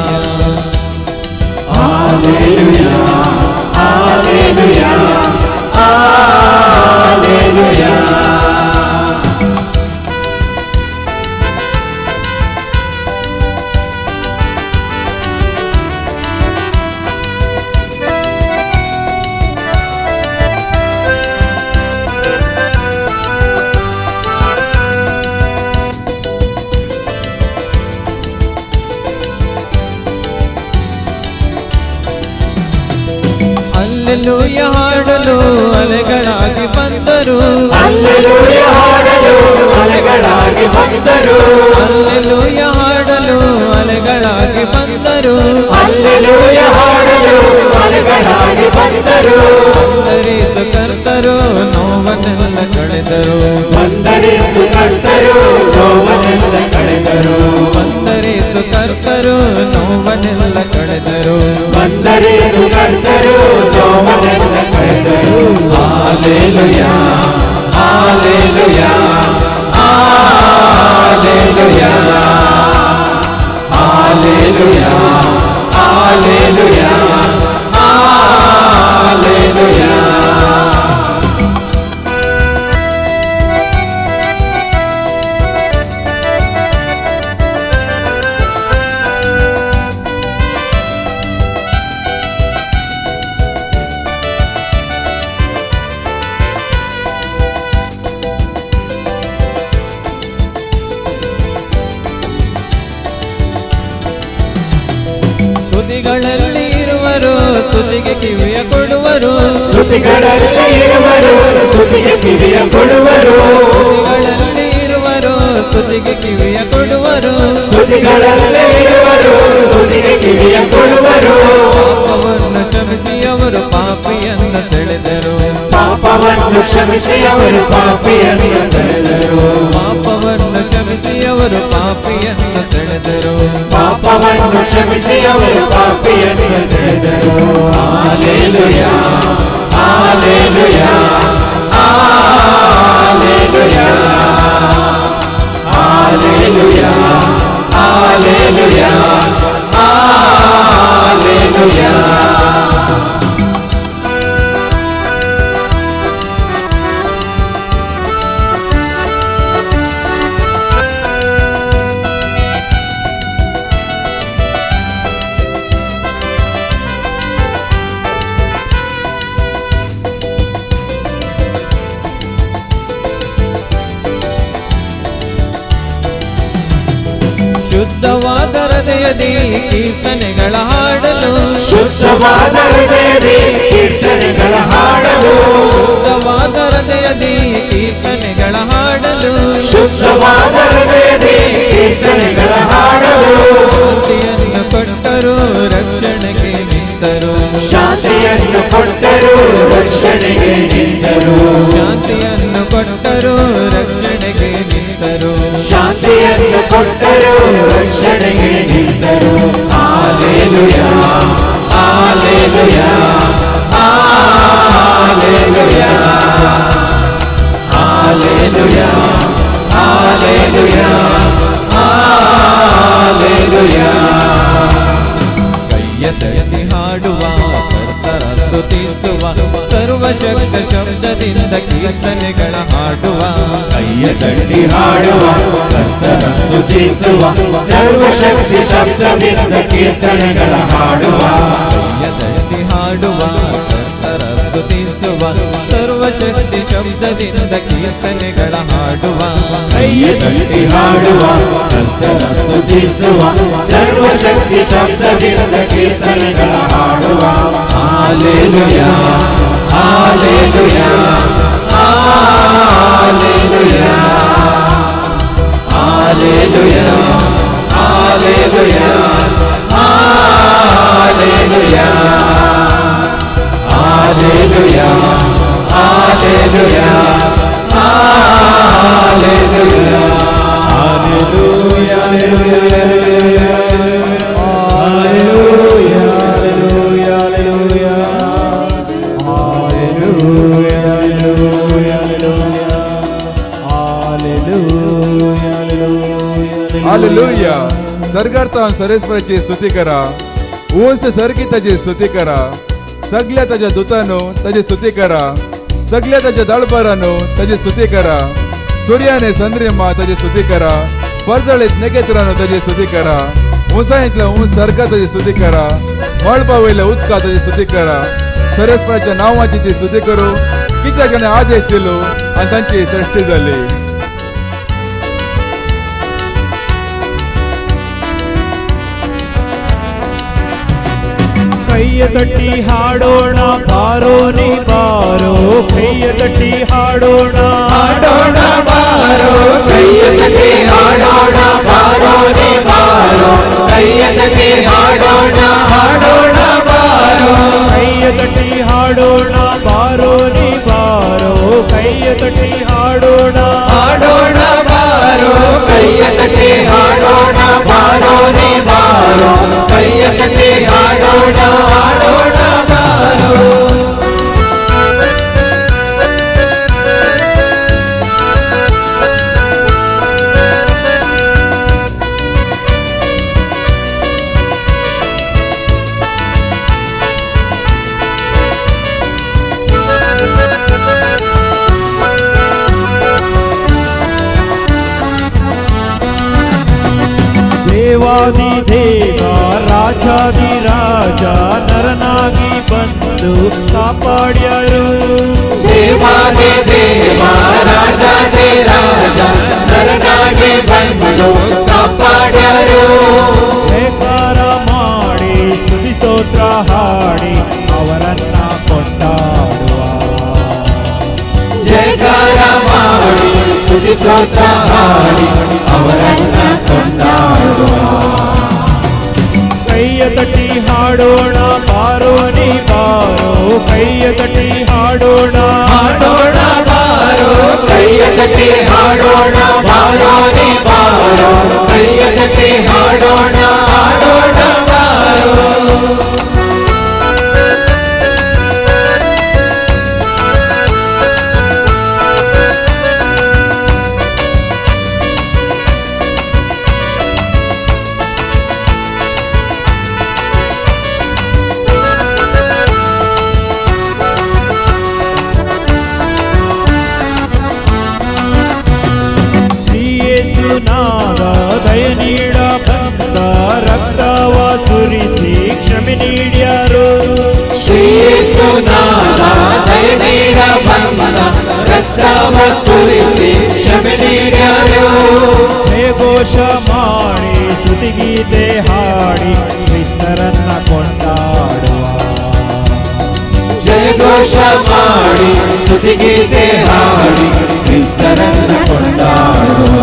ಹಾಲೆಲೂಯಾ ಹಾಲೆಲೂಯಾ ಹಾಲೆಲೂಯಾ. ಅಲ್ಲೆಲೂಯ ಹಾಡಲು ಅಲೆಗಳಾಗಿ ಬಂದರು. ಹಲ್ಲೆಲೂಯ ಹಾಡಲು ಅಲೆಗಳಾಗಿ ಬಂದರು. ಅಲ್ಲೆಲೂಯ ಹಾಡಲು ಅಲೆಗಳಾಗಿ ಬಂದರು. ಹಲ್ಲೆಲೂಯ ಹಾಡಲು ಅಲೆಗಳಾಗಿ ಬಂದರು. ವಂದರಿಸು ಕರ್ತರು ನೋವನ್ನೆಲ್ಲ ಕಳೆದರು. ವಂದರಿಸು ಕರ್ತರು ನೋವನ್ನೆಲ್ಲ ಕಳೆದರು. ವಂದರಿಸು ಬಂದರೇಸು ಕರ್ತರು ನೋವನ್ನೆಲ್ಲ ಕಳೆದರು ಬಂದರೇಸು ಕರ್ತರು ನೋವನ್ನೆಲ್ಲ ಕಳೆದರು ಹಾಲೆಲೂಯಾ ಹಾಲೆಲೂಯಾ ಹಾಲೆಲೂಯಾ ಹಾಲೆಲೂಯಾ ಹಾಲೆಲೂಯಾ ಹಾಲೆಲೂಯಾ ಸ್ತುತಿಗಳಲ್ಲಿ ಇರುವರು ಸ್ತುತಿಗೆ ಕಿವಿಯ ಕೊಡುವರು ಸ್ತುತಿಗಳಲ್ಲಿ ಇರುವರು ಸ್ತುತಿಗೆ ಕಿವಿಯ ಕೊಡುವರು ಸ್ತುತಿಗಳಲ್ಲಿ ಇರುವರು ಸ್ತುತಿಗೆ ಕಿವಿಯ ಕೊಡುವರು ಸ್ತುತಿಗಳಲ್ಲಿ ಇರುವರು ಸ್ತುತಿಗೆ ಕಿವಿಯ ಕೊಡುವರು ಪಾಪವನ್ನು ಕ್ಷಮಿಸಿ ಅವರು ಪಾಪಿಯನ್ನು ಸೆಳೆದರು ಪಾಪವನ್ನು ಕ್ಷಮಿಸಿ ಅವರು ಪಾಪಿಯನ್ನು ಸೆಳೆದರು ಪಾಪವನ್ನು ಕ್ಷಮಿಸಿ ಅವರು ಪಾಪಿಯನ್ನು ಸೆಳೆದರು ಪಾಪವನ್ನು ಕ್ಷಮಿಸಿ ಅವರು ಪಾಪಿಯನ್ನು ಸೆಳೆದರು ಹಾಲೆಲೂಯಾ ಹಾಲೆಲೂಯಾ ಹಾಲೆಲೂಯಾ ಹಾಲೆಲೂಯಾ ಹಾಲೆಲೂಯಾ ಹಾಲೆಲೂಯಾ ಶುದ್ಧವಾದ ಹೃದಯದಿ ಕೀರ್ತನೆಗಳ ಹಾಡಲು ಶುದ್ಧವಾದ ಹೃದಯದಿ ಕೀರ್ತನೆಗಳ ಹಾಡಲು ಶುದ್ಧವಾದ ಹೃದಯದಿ ಕೀರ್ತನೆಗಳ ಹಾಡಲು ಶುದ್ಧವಾದ ಹೃದಯದಿ ಕೀರ್ತನೆಗಳ ಹಾಡಲು ಶಾಂತಿಯನ್ನು ಕೊಟ್ಟರು ರಕ್ಷಣೆಗೆ ನಿಂತರು ಶಾಂತಿಯನ್ನು ಕೊಟ್ಟರು ರಕ್ಷಣೆಗೆ ನಿಂತರು ಶಾಂತಿಯನ್ನು ಕೊಟ್ಟರು ರಕ್ಷಣೆಗೆ ನಿಂತರು ಶಾಂತಿಯನ್ನು ಕೊಟ್ಟರು ರಕ್ಷಣೆಗೆ ನಿಂತರು ಹಾಲೆಲೂಯಾ ಹಾಲೆಲೂಯಾ ಹಾಲೆಲೂಯಾ ಹಾಲೆಲೂಯಾ ಹಾಲೆಲೂಯಾ ಹಾಲೆಲೂಯಾ ಕೈಯ ತಟ್ಟಿ ಹಾಡುವ ಕರ್ತರ ಸ್ತುತಿಸುವ ಸರ್ವಶಕ್ತ ಶಬ್ದದಿಂದ ಕೀರ್ತನೆಗಳ ಹಾಡುವ ಕೈಯ ತಟ್ಟಿ ಹಾಡುವ ಕರ್ತನ ಸ್ತುತಿಸುವ ಸರ್ವಶಕ್ತಿ ಶಬ್ದದಿಂದ ಕೀರ್ತನೆಗಳ ಹಾಡುವ ಕೈಯ ತಟ್ಟಿ ಹಾಡುವ ಕರ್ತರ ಸ್ತುತಿಸುವ ಸರ್ವಶಕ್ತಿ ಶಬ್ದದಿಂದ ಕೀರ್ತನೆಗಳ ಹಾಡುವ ಕೈಯ ತಟ್ಟಿ ಹಾಡುವ ಕರ್ತನ ಸ್ತುತಿಸುವ ಸರ್ವಶಕ್ತಿ ಶಬ್ದದಿಂದ ಕೀರ್ತನೆಗಳ ಹಾಡುವ ಹಾಲೆಲೂಯಾ ಹಾಲೆಲೂಯಾ ಹಾಲೆಲೂಯಾ ಹಾಲೆಲೂಯಾ ಹಾಲೆಲೂಯಾ ಹಾಲೆಲೂಯಾ ಹಾಲೆಲೂಯಾ ಹಾಲೆಲೂಯಾ ಹಾಲೆಲೂಯಾ हालेलुया सर्गार्थ सरेस्पराची स्तुती करा उंच सरकी ताची स्तुती करा सगळ्या ताच्या दुतांनो ताची स्तुती करा सगळ्या ताच्या दळपरांनो ताची स्तुती करा सूर्याने चंद्रिमा ताची स्तुती करा परजळीत नखेत्रांनो ताची स्तुती करा उंचायेंतल्या उंच सरका ताची स्तुती करा मळपा वयल्या उदका ताची स्तुती करा सरेस्पराच्या नांवाची ती स्तुती करू कित्याक ताणें आदेश दिलो आनी तांची सृश्टी जाली ಕೈಯ ತಟ್ಟಿ ಹಾಡೋಣ ಬಾರೋ ನೀ ಬಾರೋ ಕೈಯ ತಟ್ಟಿ ಹಾಡೋಣ ಹಾಡೋಣ ಬಾರೋ ಕೈಯ ತಟ್ಟಿ ಹಾಡೋಣ ಬಾರೋ ನೀ ಬಾರೋ ಕೈಯ ತಟ್ಟಿ ಹಾಡೋಣ ಹಾಡೋಣ ಬಾರೋ ಕೈಯ ತಟ್ಟಿ ಹಾಡೋಣ ಬಾರೋ ನೀ ಬಾರೋ ಕೈಯ ತಟ್ಟಿ ಹಾಡೋಣ ಹಾಡೋಣ ಬಾರೋ ಕೈಯ ತಟ್ಟಿ ಹಾಡೋಣ ಬಾರೋ ನೀ ಹಾಡೋಣ ಹಾಡೋಣ ಬಾರೋ ದೇವಾದಿ ದೇವ ರಾಜಾದಿ ರಾಜ ನರನಾಗಿ ಬಂದು ಕಾಪಾಡ್ಯರು ದೇವಾದಿ ದೇವ ರಾಜಾದಿ ರಾಜ ನರನಾಗಿ ಬಂದು ಕಾಪಾಡ್ಯರು ಜಯಕಾರ ಮಾಡಿ ಸ್ತುತಿ ಸ್ತೋತ್ರ ಹಾಡಿ ಅವರನ್ನ ಕೊಂಡಾಡುವ ಜಯಕಾರ ಮಾಡಿ ಸ್ತುತಿ ಸ್ತೋತ್ರ ಹಾಡಿ ಅವರನ್ನ ಕೊಂಡಾಡುವ ಕೈಯ ತಟ್ಟಿ ಹಾಡೋಣ ಬಾರೋ ನೀ ಬಾರೋ ಕೈಯ ತಟ್ಟಿ ಹಾಡೋಣ ಹಾಡೋಣ ಬಾರೋ ಕೈಯ ತಟ್ಟಿ ಹಾಡೋಣ ಬಾರೋ ನೀ ಬಾರೋ ಕೈಯ ತಟ್ಟಿ ಹಾಡೋಣ ಹಾಡೋಣ ಬಾರೋ ಶ್ರೀಯೇಸುನಾದ ದಯ ನೀಡ ಬಂದ ರಕ್ತವ ಸುರಿಸಿ ಕ್ಷಮೆ ನೀಡ್ಯಾರು ಶ್ರೀಯೇಸುನಾದ ದಯ ನೀಡ ಬಂದ ರಕ್ತವ ಸುರಿಸಿ ಕ್ಷಮೆ ನೀಡ್ಯಾರು ಜಯಘೋಷ ಮಾಡಿ ಸ್ತುತಿಗೀತೆ ಹಾಡಿ ಕ್ರಿಸ್ತರನ್ನ ಕೊಂಡಾಡುವ ಜಯಘೋಷ ಮಾಡಿ ಸ್ತುತಿಗೀತೆ ಹಾಡಿ ಕ್ರಿಸ್ತರನ್ನ ಕೊಂಡಾಡುವ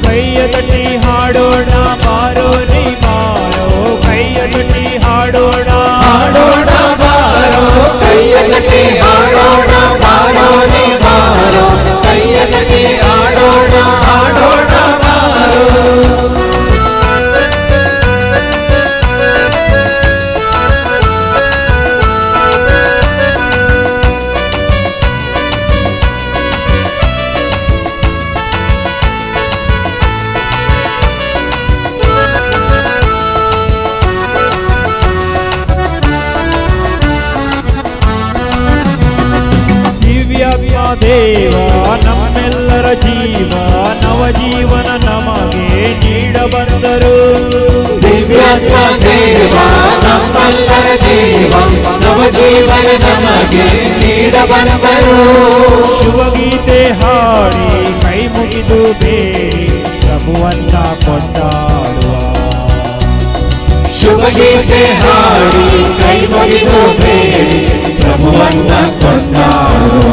ಕೈಯ ತಟ್ಟಿ ಹಾಡೋಣ ಬಾರೋ ನೀ ಬಾರೋ ಕೈಯ ತಟ್ಟಿ ಹಾಡೋಣ ಹಾಡೋಣ ಬಾರೋ ಕೈಯ ತಟ್ಟಿ ಹಾಡೋಣ ಬಾರೋ ನೀ ಬಾರೋ ಕೈಯ ತಟ್ಟಿ ಹಾಡೋಣ ಹಾಡೋಣ ಬಾರೋ ದಿವ್ಯಾತ್ಮ ದೇವ ನಮ್ಮೆಲ್ಲರ ಜೀವ ನವಜೀವನ ನಮಗೆ ನೀಡ ಬಂದರು ದಿವ್ಯಾತ್ಮ ದೇವ ನಮ್ಮೆಲ್ಲರ ಜೀವ ನವಜೀವನ ನಮಗೆ ನೀಡ ಬಂದರು ಶುಭಗೀತೆ ಹಾಡಿ ಕೈ ಮುಗಿದು ಬೇಡಿ ಪ್ರಭುವನ್ನ ಕೊಂಡಾಡುವ ಶುಭಗೀತೆ ಹಾಡಿ ಕೈ ಮುಗಿದು ಬೇಡಿ ಪ್ರಭುವನ್ನ ಕೊಂಡಾಡುವ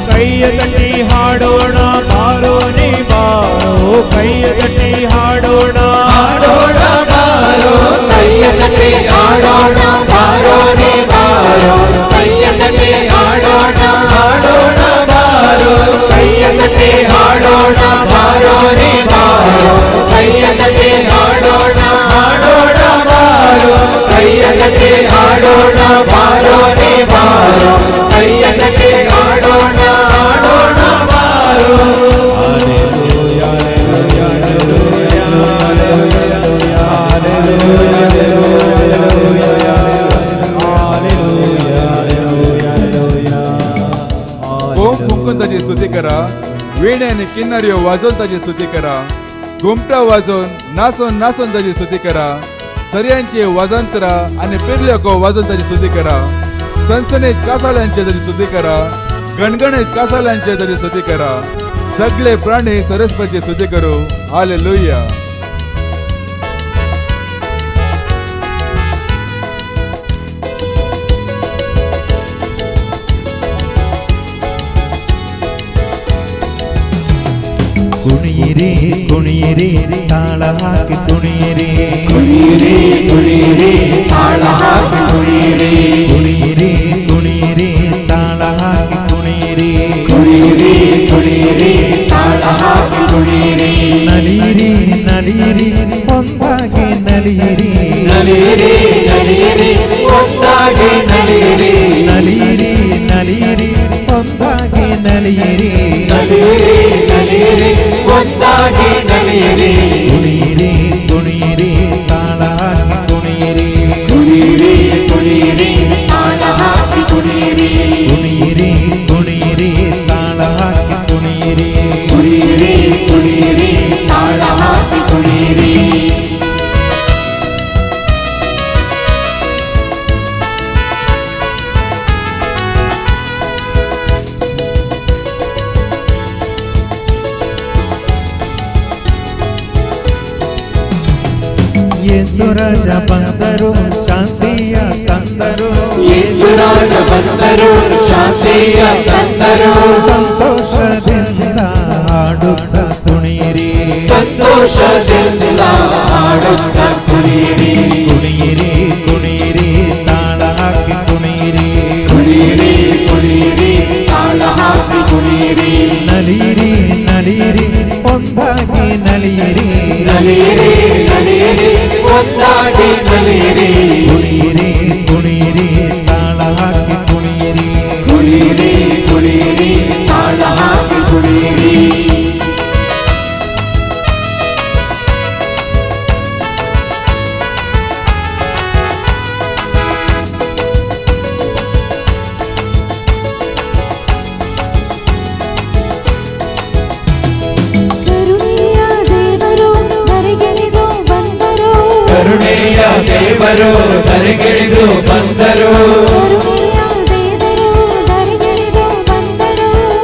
ಕೈಯ ತಟ್ಟಿ ಹಾಡೋಣ ಬಾರೋ ನೀ ಬಾರೋ ಕೈಯ ತಟ್ಟಿ ಹಾಡೋಣ ಹಾಡೋಣ ಬಾರೋ ಕೈಯ ತಟ್ಟಿ ಹಾಡೋಣ ಬಾರೋ ನೀ ಬಾರೋ ಕೈಯ ತಟ್ಟಿ ಹಾಡೋಣ ಹಾಡೋಣ ಬಾರೋ ಕೈಯ ತಟ್ಟಿ ಹಾಡೋಣ ಬಾರೋ ನೀ ಬಾರೋ ಕೈಯ ತಟ್ಟಿ ಹಾಡೋಣ ಹಾಡೋಣ ಬಾರೋ ಕೈಯ ತಟ್ಟಿ ಹಾಡೋಣ ಬಾರೋ ನೀ ಬಾರೋ ಕೈಯ ತಟ್ಟಿ ಹಾಡೋಣ ಹಾಡೋಣ ಬಾರೋ कोंब फुंकून ताची स्तुती करा वीण आनी किन्नऱ्यो वाजोवन ताची स्तुती करा घुमटां वाजोवन नाचोन नाचोन ताची स्तुती करा सर्यांची वाजंत्रां आनी पिर्लेको वाजोवन ताची स्तुती करा सनसनीत कासाळ्यांची ताची स्तुती करा गणगणीत कासाळ्यांची ताची स्तुती करा सगळे प्राणी सरस्वतीची स्तुती करू हालेलुया ಕುಣಿಯಿರಿ ಕುಣಿಯಿರಿ ತಾಳ ಹಾಕಿ ಕುಣಿಯಿರಿ ಕುಣಿಯಿರಿ ಕುಣಿಯಿರಿ ತಾಳ ಹಾಕಿ ಕುಣಿಯಿರಿ ಕುಣಿಯಿರಿ ಕುಣಿಯಿರಿ ತಾಳ ಹಾಕಿ ಕುಣಿಯಿರಿ ಕುಣಿಯಿರಿ ಕುಣಿಯಿರಿ ತಾಳ ಹಾಕಿ ಕುಣಿಯಿರಿ ನಲಿಯಿರಿ ನಲಿಯಿರಿ ಒಂದಾಗಿ ನಲಿಯಿರಿ ನಲಿಯಿರಿ ನಲಿಯಿರಿ ನಲಿಯಿರಿ ಒಂದಾಗಿ ನಲಿಯಿರಿ ಕುಣಿಯಿರಿ ಕುಣಿಯಿರಿ ತಾಳ ಹಾಕಿ ಕುಣಿಯಿರಿ ಕುಣಿಯಿರಿ ಕುಣಿಯಿರಿ ತಾಳ ಹಾಕಿ ಕುಣಿಯಿರಿ ಕುಣಿಯಿರಿ ಕುಣಿಯಿರಿ ತಾಳ ಹಾಕಿ ಕುಣಿಯಿರಿ ಕುಣಿಯಿರಿ ಕುಣಿಯಿರಿ ತಾಳ ಹಾಕಿ ಕುಣಿಯಿರಿ ಯೇಸು ರಾಜ ಬಂದರು ಶಾಂತಿಯ ತಂದರು ಯೇಸುರಾಜ ಬಂದರು ಶಾಂತಿಯ ತಂದರು ಸಂತೋಷದಿಂದ ಹಾಡುತ್ತ ಕುಣಿಯಿರಿ ಸಂತೋಷದಿಂದ ಹಾಡುತ್ತ ಕುಣಿಯಿರಿ ಕುಣಿಯಿರಿ ಕುಣಿಯಿರಿ ತಾಳ ಹಾಕಿ ಕುಣಿಯಿರಿ ಕುಣಿಯಿರಿ ಕುಣಿಯಿರಿ ತಾಳ ಹಾಕಿ ಕುಣಿಯಿರಿ ನಲಿಯಿರಿ ನಲಿಯಿರಿ ಒಂದಾಗಿ ನಲಿಯಿರಿ ನಲಿಯಿರಿ ನಲಿಯಿರಿ ಒಂದಾಗಿ ನಲಿಯಿರಿ ಕುಣಿಯಿರಿ ಕುಣಿಯಿರಿ ತಾಳ ಹಾಕಿ ಕುಣಿಯಿರಿ ಕುಣಿಯಿರಿ ಕುಣಿಯಿರಿ ತಾಳ ಹಾಕಿ ಕುಣಿಯಿರಿ ಕರುಣೆಯ ದೇವರು ಧರೆಗಿಳಿದು ಬಂದರು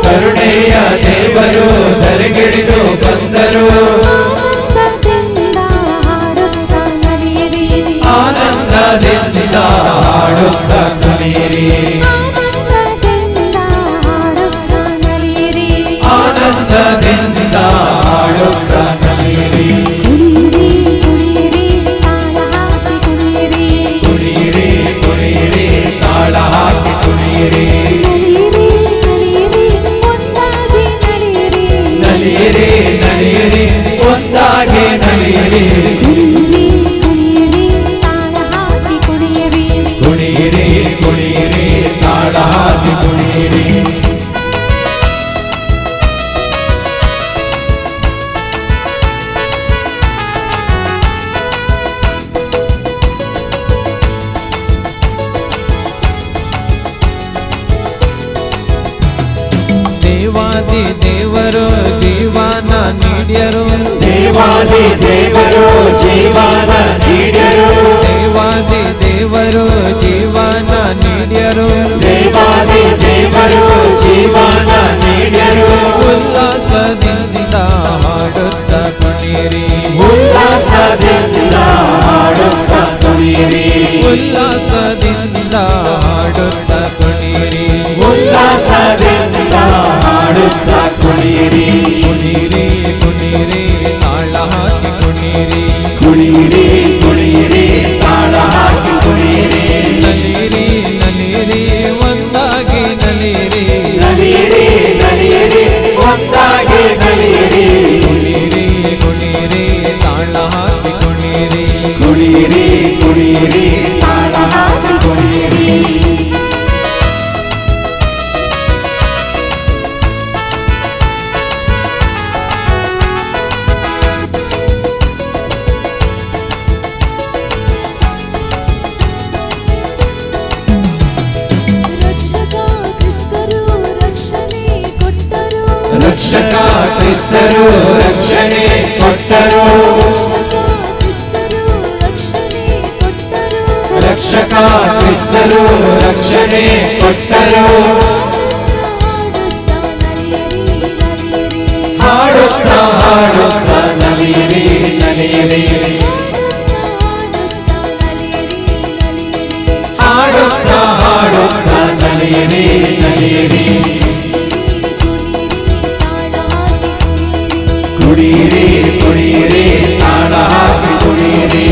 ಕರುಣೆಯ ದೇವರು ಧರೆಗಿಳಿದು ಬಂದರು ಆನಂದದಿಂದ ಹಾಡುತ್ತ ಕುಣಿಯಿರಿ ಆನಂದದಿಂದ ಹಾಡುತ್ತ ನಲಿಯಿರಿ ಕುಣಿಯಿರಿ ಕುಣಿಯಿರಿ ತಾಳ ಹಾಕಿ ಕುಣಿಯಿರಿ ನಲಿಯಿರಿ ನಲಿಯಿರಿ ಒಂದಾಗಿ ನಲಿಯಿರಿ ಕುಣಿಯಿರಿ ಕುಣಿಯಿರಿ ತಾಳ ಹಾಕಿ ಕುಣಿಯಿರಿ ದೇವಾದಿ ದೇವರು ಜೀವನ ನೀಡ್ಯರು ದೇವಾದಿ ದೇವರು ಜೀವನ ನೀಡ್ಯರು ದೇವಾದಿ ದೇವರು ಜೀವನ ನೀಡ್ಯರು ದೇವಾದಿ ದೇವರು ಜೀವನ ನೀಡ್ಯರು ಉಲ್ಲಾಸದಿಂದ ಹಾಡುತ್ತ ಕುಣಿಯಿರಿ ಉಲ್ಲಾಸದಿಂದ ಹಾಡುತ್ತ ಕುಣಿಯಿರಿ ಉಲ್ಲಾಸದಿಂದ ಹಾಡುತ್ತ ಕುಣಿಯಿರಿ ಉಲ್ಲಾಸದಿಂದ ಹಾಡುತ್ತ ಕುಣಿಯಿರಿ ಕುಣಿಯಿರಿ ಕುಣಿಯಿರಿ ತಾಳ ಹಾಕಿ ಕುಣಿಯಿರಿ ಕುಣಿಯಿರಿ ಕುಣಿಯಿರಿ ತಾಳ ಹಾಕಿ ಕುಣಿಯಿರಿ ನಲಿಯಿರಿ ನಲಿಯಿರಿ ಒಂದಾಗಿ ನಲಿಯಿರಿ ನಲಿಯಿರಿ ನಲಿಯಿರಿ ಒಂದಾಗಿ ನಲಿಯಿರಿ ಕುಣಿಯಿರಿ ಕುಣಿಯಿರಿ ತಾಳ ಹಾಕಿ ಕುಣಿಯಿರಿ ಕುಣಿಯಿರಿ ಕುಣಿಯಿರಿ ತಾಳ ಹಾಕಿ ಕುಣಿಯಿರಿ ರಕ್ಷಕ ಕ್ರಿಸ್ತರು ರಕ್ಷಣೆ ಕೊಟ್ಟರು ರಕ್ಷಕ ಕ್ರಿಸ್ತರು ರಕ್ಷಣೆ ಕೊಟ್ಟರು ಹಾಡುತ್ತ ಹಾಡುತ್ತ ನಲಿಯಿರಿ ನಲಿಯಿರಿ ಹಾಡುತ್ತ ಹಾಡುತ್ತ ನಲಿಯಿರಿ ನಲಿಯಿರಿ ಕುಣಿಯಿರಿ ಕುಣಿಯಿರಿ ತಾಳ ಹಾಕಿ ಕುಣಿಯಿರಿ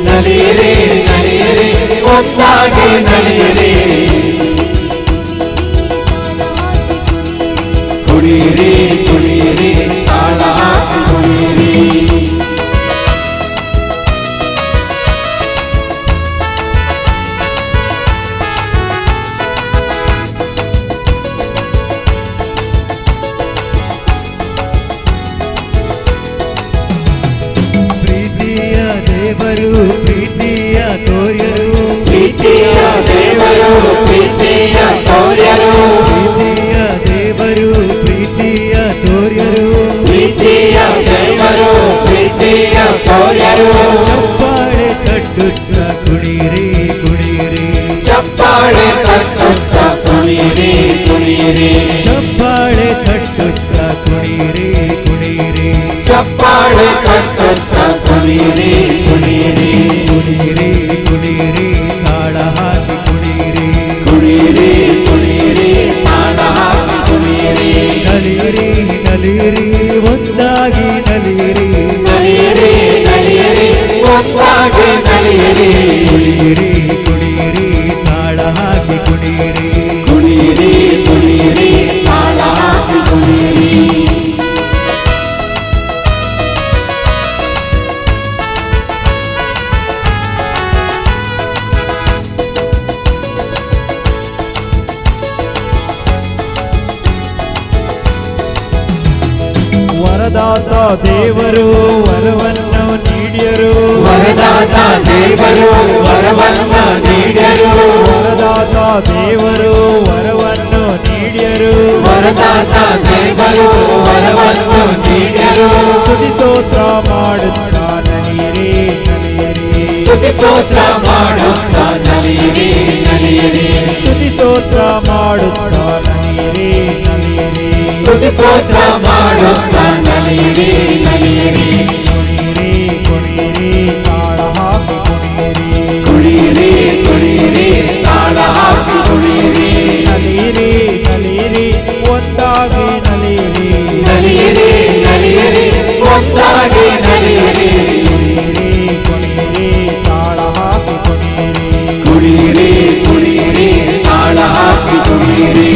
ನಲಿಯಿರಿ ನಲಿಯಿರಿ ಒಂದಾಗಿ ನಲಿಯಿರಿ ಕುಣಿಯಿರಿ ಕುಣಿಯಿರಿ ತಾಳ ಹಾಕಿ ಕುಣಿಯಿರಿ ತಟ್ಟುತ್ತ ಕುಣಿಯಿರಿ ಕುಣಿಯಿರಿ ಚಪ್ಪಾಳೆ ತಟ್ಟುತ್ತ ಕುಣಿಯಿರಿ ಕುಣಿಯಿರಿ ಚಪ್ಪಾಳೆ ತಟ್ಟುತ್ತ ಕುಣಿಯಿರಿ ಕುಣಿಯಿರಿ ಕುಣಿಯಿರಿ ಕುಣಿಯಿರಿ ತಾಳ ಹಾಕಿ ಕುಣಿಯಿರಿ ಕುಣಿಯಿರಿ ಕುಣಿಯಿರಿ ತಾಳ ಹಾಕಿ ಕುಣಿಯಿರಿ ನಲಿಯಿರಿ ನಲಿಯಿರಿ ಒಂದಾಗಿ ನಲಿಯಿರಿ ನಲಿಯಿರಿ ನಲಿಯಿರಿ ಒಂದಾಗಿ ನಲಿಯಿರಿ ಕುಣಿಯಿರಿ ಕುಣಿಯಿರಿ ತಾಳ ಹಾಕಿ ಕುಣಿಯಿರಿ ಕುಣಿಯಿರಿ ಕುಣಿಯಿರಿ ತಾಳ ಹಾಕಿ ಕುಣಿಯಿರಿ ವರದಾತ ದೇವರು ವರವನ್ನು ನೀಡ್ಯರು ವರದಾತ ದೇವರು ವರವನ್ನು ನೀಡ್ಯರು ವರದಾತ ದೇವರು ವರವನ್ನು ನೀಡ್ಯರು ವರದಾತ ದೇವರು ವರವನ್ನು ನೀಡ್ಯರು ಸ್ತುತಿ ಸ್ತೋತ್ರ ಮಾಡುತ್ತಾ ನಲಿಯಿರಿ ನಲಿಯಿರಿ ಸ್ತುತಿ ಸ್ತೋತ್ರ ಮಾಡುತ್ತಾ ನಲಿಯಿರಿ ನಲಿಯಿರಿ ಸ್ತುತಿ ಸ್ತೋತ್ರ ಮಾಡುತ್ತಾ ನಲಿಯಿರಿ ನಲಿಯಿರಿ ಸ್ತುತಿ ಸ್ತೋತ್ರ ಮಾಡುತ್ತಾ ನಲಿಯಿರಿ ನಲಿಯಿರಿ ಕುಣಿಯಿರಿ ಕುಣಿಯಿರಿ ತಾಳ ಹಾಕಿ ಕುಣಿಯಿರಿ ಕುಣಿಯಿರಿ ಕುಣಿಯಿರಿ ತಾಳ ಹಾಕಿ ಕುಣಿಯಿರಿ ನಲಿಯಿರಿ ನಲಿಯಿರಿ ಒಂದಾಗಿ ನಲಿಯಿರಿ ನಲಿಯಿರಿ ನಲಿಯಿರಿ ಒಂದಾಗಿ ನಲಿಯಿರಿ ಕುಣಿಯಿರಿ ಕುಣಿಯಿರಿ ತಾಳ ಹಾಕಿ ಕುಣಿಯಿರಿ ಕುಣಿಯಿರಿ ಕುಣಿಯಿರಿ ತಾಳ ಹಾಕಿ ಕುಣಿಯಿರಿ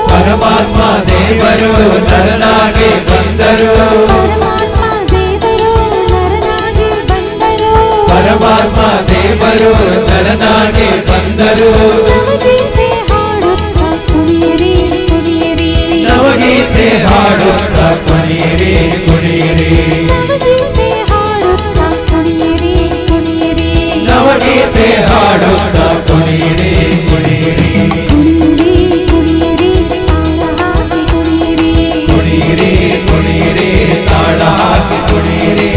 ಪರಮಾತ್ಮ ದೇವರು ನರನಾಗಿ ಬಂದರು ಪರಮಾತ್ಮ ದೇವರು ನರನಾಗಿ ಬಂದರು ನವಗೀತೆ ಹಾಡುತ್ತ ಕುಣಿಯಿರಿ ಕುಣಿಯಿರಿ ನವಗೀತೆ ಹಾಡುತ್ತ ಕುಣಿಯಿರಿ ಕುಣಿಯಿರಿ ಕುಣಿಯಿರಿ ಕುಣಿಯಿರಿ ತಾಳ ಹಾಕಿ ಕುಣಿಯಿರಿ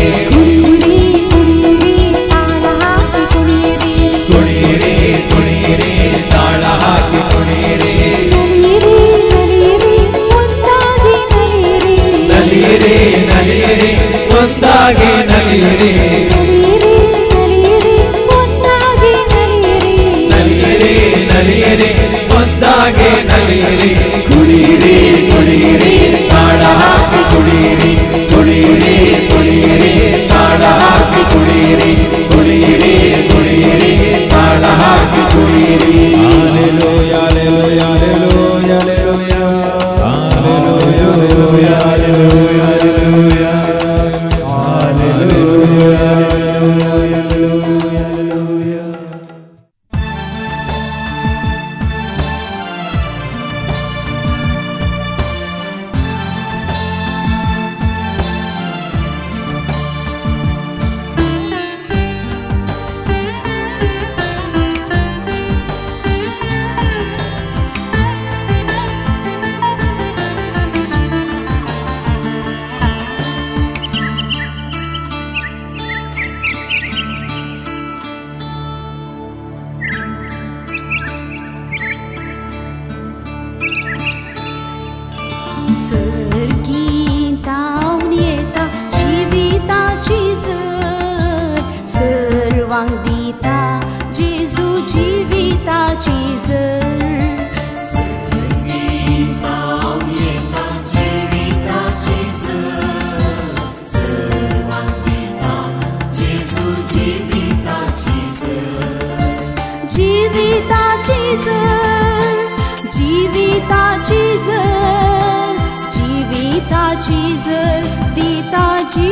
ಕುಣಿಯಿರಿ ಕುಣಿಯಿರಿ ತಾಳ ಹಾಕಿ ಕುಣಿಯಿರಿ ನಲಿಯಿರಿ ನಲಿಯಿರಿ ಒಂದಾಗಿ ನಲಿಯಿರಿ ನಲಿಯಿರಿ ನಲಿಯಿರಿ ಒಂದಾಗಿ ನಲಿಯಿರಿ ಕುಣಿಯಿರಿ ಕುಣಿಯಿರಿ ತಾಳ ಹಾಕಿ ಕುಣಿಯಿರಿ ಕುಣಿಯಿರಿ ಕುಣಿಯಿರಿ ತಾಳ ಹಾಕಿ ಕುಣಿಯಿರಿ ಕುಣಿಯಿರಿ ಕುಣಿಯಿರಿ ತಾಳ ಹಾಕಿ ಕುಣಿಯಿರಿ Hallelujah, hallelujah, hallelujah, hallelujah, hallelujah, hallelujah, hallelujah, hallelujah, hallelujah.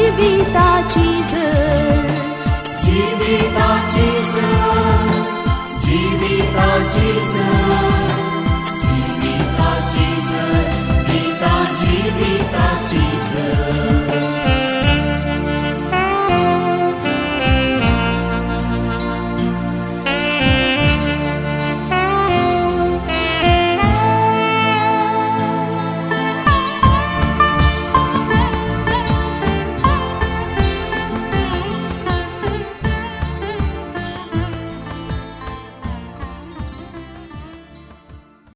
जीविताची जर जीविताची जर जीविताची जर